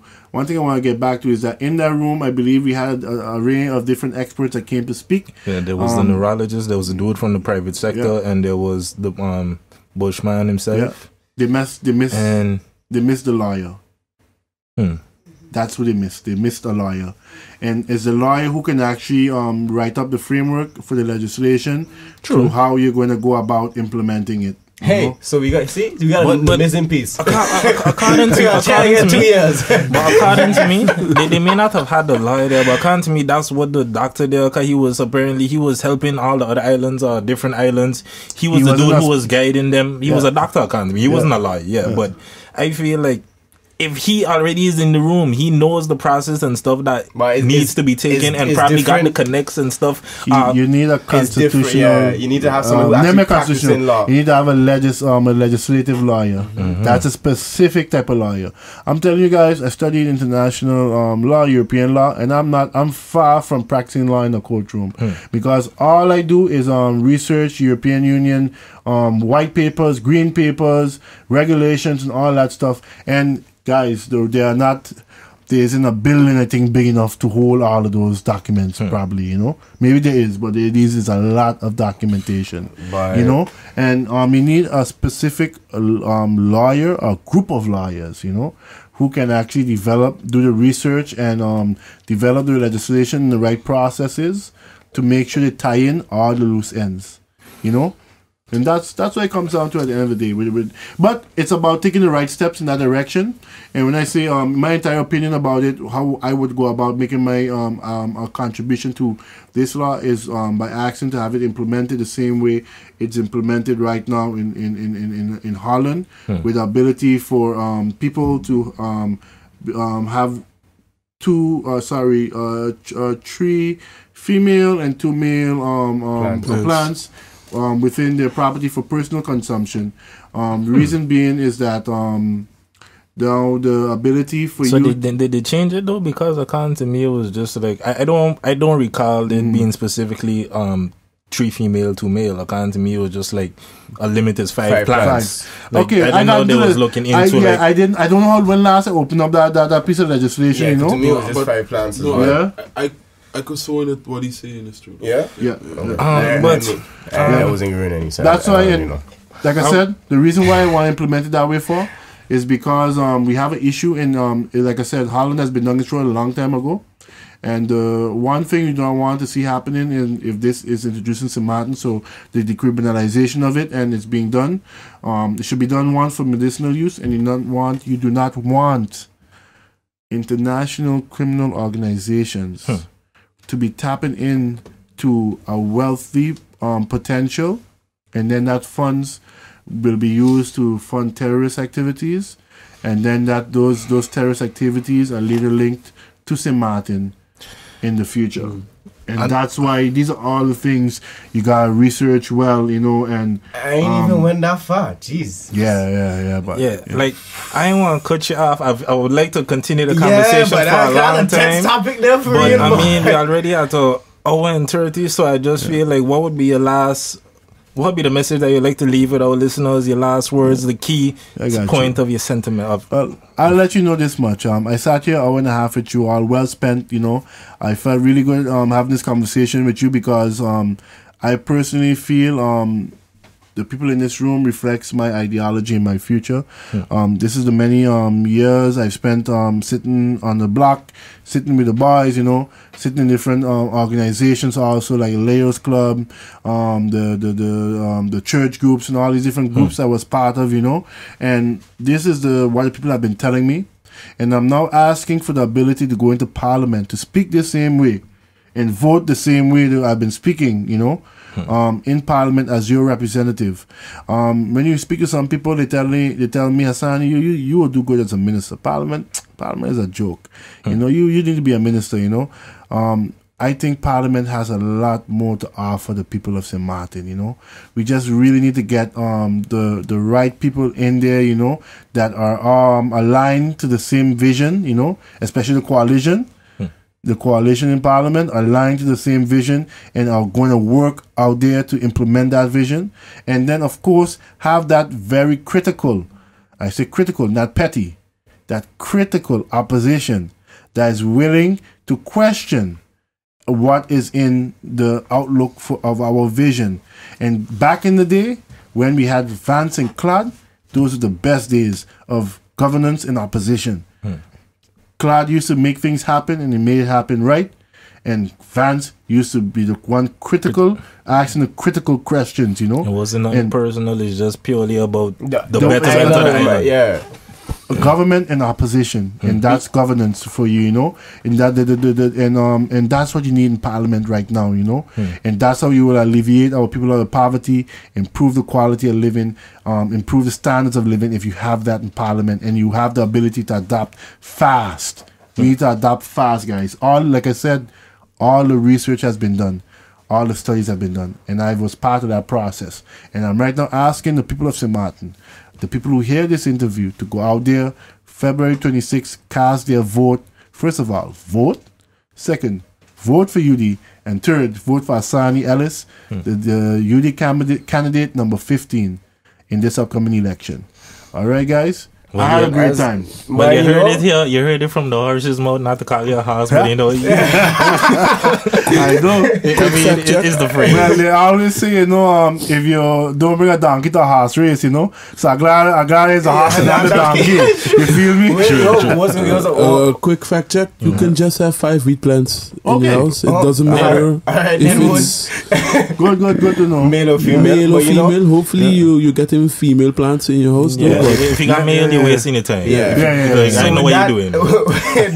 is that in that room, I believe we had an array of different experts that came to speak. Yeah, there was the neurologist, there was a dude from the private sector, and there was the Bushman himself. Yeah. They missed the lawyer. That's what they missed. They missed a lawyer. And it's a lawyer who can actually write up the framework for the legislation to how you're going to go about implementing it. Hey, so we got a missing piece. According to me, they may not have had the lawyer there, but according to me, that's what the doctor there, because he was helping all the other islands or different islands. He was the dude who was guiding them. He was a doctor, according to me. He wasn't a lawyer, but I feel like if he already is in the room, he knows the process and stuff that needs to be taken, and probably got the connects and stuff. You need a constitutional. Yeah, you need to have someone who actually practicing law. You need to have a legislative lawyer. That's a specific type of lawyer. I'm telling you guys, I studied international law, European law, and I'm far from practicing law in a courtroom because all I do is research European Union white papers, green papers, regulations, and all that stuff. And guys, there isn't a building I think big enough to hold all of those documents. Probably, you know, maybe there is, but there is a lot of documentation. You know, and you need a specific lawyer, a group of lawyers, you know, who can actually do the research and develop the legislation in the right processes to make sure they tie in all the loose ends, you know. And that's what it comes down to at the end of the day. But it's about taking the right steps in that direction. And when I say my entire opinion about it, how I would go about making my a contribution to this law is by asking to have it implemented the same way it's implemented right now in Holland, with the ability for people to have three female and 2 male plants within their property for personal consumption. The reason being is that the ability for you. So did they change it though? Because according to me, it was just like I don't recall it being specifically 3 female, 2 male. According to me, it was just like a limit is 5 plants. Like, okay, I didn't know they was looking into I don't know how when last I opened up that piece of legislation. Yeah, you know, to me it was just 5 plants. No, I could swear that what he's saying is true. Yeah? Yeah. I wasn't agreeing any sense. That's why, like I said, the reason why I want to implement it that way for is because we have an issue in, like I said, Holland has been done this road a long time ago. And one thing you don't want to see happening if this is introduced in St. Martin, so the decriminalization of it and it's being done, it should be done once for medicinal use, and you do not want international criminal organizations to be tapping in to a wealthy potential, and then that funds will be used to fund terrorist activities, and then that those terrorist activities are later linked to St. Martin in the future. And that's why these are all the things you gotta research well, you know. And I ain't even went that far. Jeez. But like I don't want to cut you off. I would like to continue the conversation for a long time. Topic there for but real, I mean, we already at an hour and 30, so I just feel like what would be what would be the message that you'd like to leave with our listeners? Your last words, the key point of your sentiment. I'll let you know this much. I sat here an hour and a half with you all, well spent. You know, I felt really good having this conversation with you because I personally feel the people in this room reflects my ideology and my future. This is the many years I've spent sitting on the block, sitting with the boys, you know, sitting in different organizations also, like Leo's Club, the church groups and all these different groups I was part of, you know. And this is what the people have been telling me. And I'm now asking for the ability to go into Parliament, to speak the same way and vote the same way that I've been speaking, you know. In Parliament as your representative. When you speak to some people, they tell me, Hasani, you will do good as a minister. Parliament is a joke. You know, you need to be a minister, you know. I think Parliament has a lot more to offer the people of St. Martin, you know. We just really need to get the right people in there, you know, that are aligned to the same vision, you know, especially the coalition. The coalition in Parliament are aligned to the same vision and are going to work out there to implement that vision. And then, of course, have that very critical, I say critical, not petty, that critical opposition that is willing to question what is in the outlook of our vision. And back in the day, when we had Vance and Claude, those are the best days of governance in opposition. Claude used to make things happen, and he made it happen right. And Vance used to be the one critical, asking the critical questions, you know. It wasn't nothing personal. It's just purely about the betterment betterment of the island. Yeah. Government and opposition, and that's governance for you, you know. And that and that's what you need in Parliament right now, you know. And that's how you will alleviate our people out of poverty, improve the quality of living, improve the standards of living. If you have that in Parliament and you have the ability to adapt fast, you need to adapt fast, guys. Like I said, all the research has been done. All the studies have been done. And I was part of that process. And I'm right now asking the people of St. Martin, the people who hear this interview, to go out there, February 26th, cast their vote. First of all, vote. Second, vote for UD. And third, vote for Hasani Ellis, the UD candidate number 15 in this upcoming election. All right, guys? Well, I had a great time. Well, you heard it here. You heard it from the horse's mouth, not to call you a horse, but you know. I know. It's the phrase. Well, they always say, you know, if you don't bring a donkey to a horse race, you know. So I'm glad it's a horse and not a donkey. You feel me? Quick fact check. You can just have 5 wheat plants in your house. It doesn't matter if it's good to know. Male or female. Male or female. Hopefully you get him female plants in your house. Yeah. If you got male, you're wasting your time. Yeah. Like, I know what you're doing.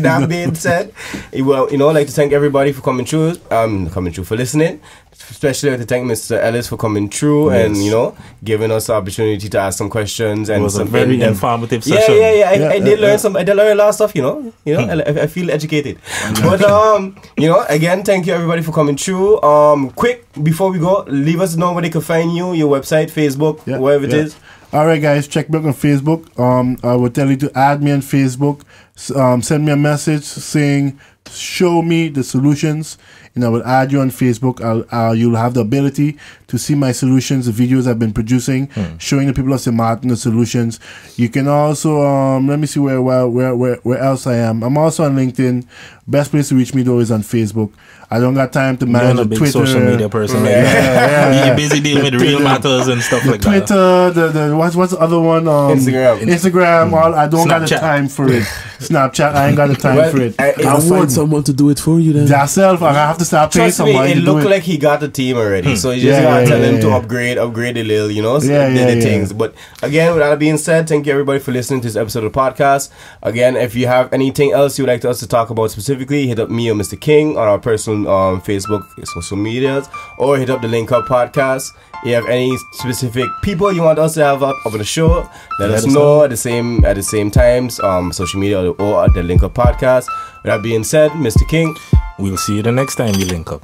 That being said, well, you know, I'd like to thank everybody for coming through, for listening. Especially like to thank Mr. Ellis for coming through and, you know, giving us the opportunity to ask some questions. And it was some a very informative session. I did learn some. I did learn a lot of stuff, you know. I feel educated. But you know, again, thank you everybody for coming through. Quick before we go, leave us know where they can find you, your website, Facebook, wherever it is. All right, guys, check me out on Facebook. I will tell you to add me on Facebook. Send me a message saying, show me the solutions, and I will add you on Facebook. You'll have the ability to see my solutions, the videos I've been producing, showing the people of St. Martin the solutions. You can also, let me see where else I am. I'm also on LinkedIn. Best place to reach me though is on Facebook. I don't got time to manage You're a big Twitter. social media person. You're busy dealing with real matters and stuff like Twitter, that. what's the other one? Instagram. I don't got the time for it. Snapchat, I ain't got the time for it. I want someone to do it for you then. Yourself, I have to start paying someone. It looked like he got the team already, so you just gotta tell him to upgrade a little, you know, the things. But again, with that being said, thank you everybody for listening to this episode of the podcast. Again, if you have anything else you would like us to talk about specifically, hit up me or Mr. King on our personal Facebook, social medias, or hit up the LinkUp podcast. If you have any specific people you want us to have up on the show, let us know at the same times, social media or at the LinkUp podcast. With that being said, Mr. King, we'll see you the next time we link up.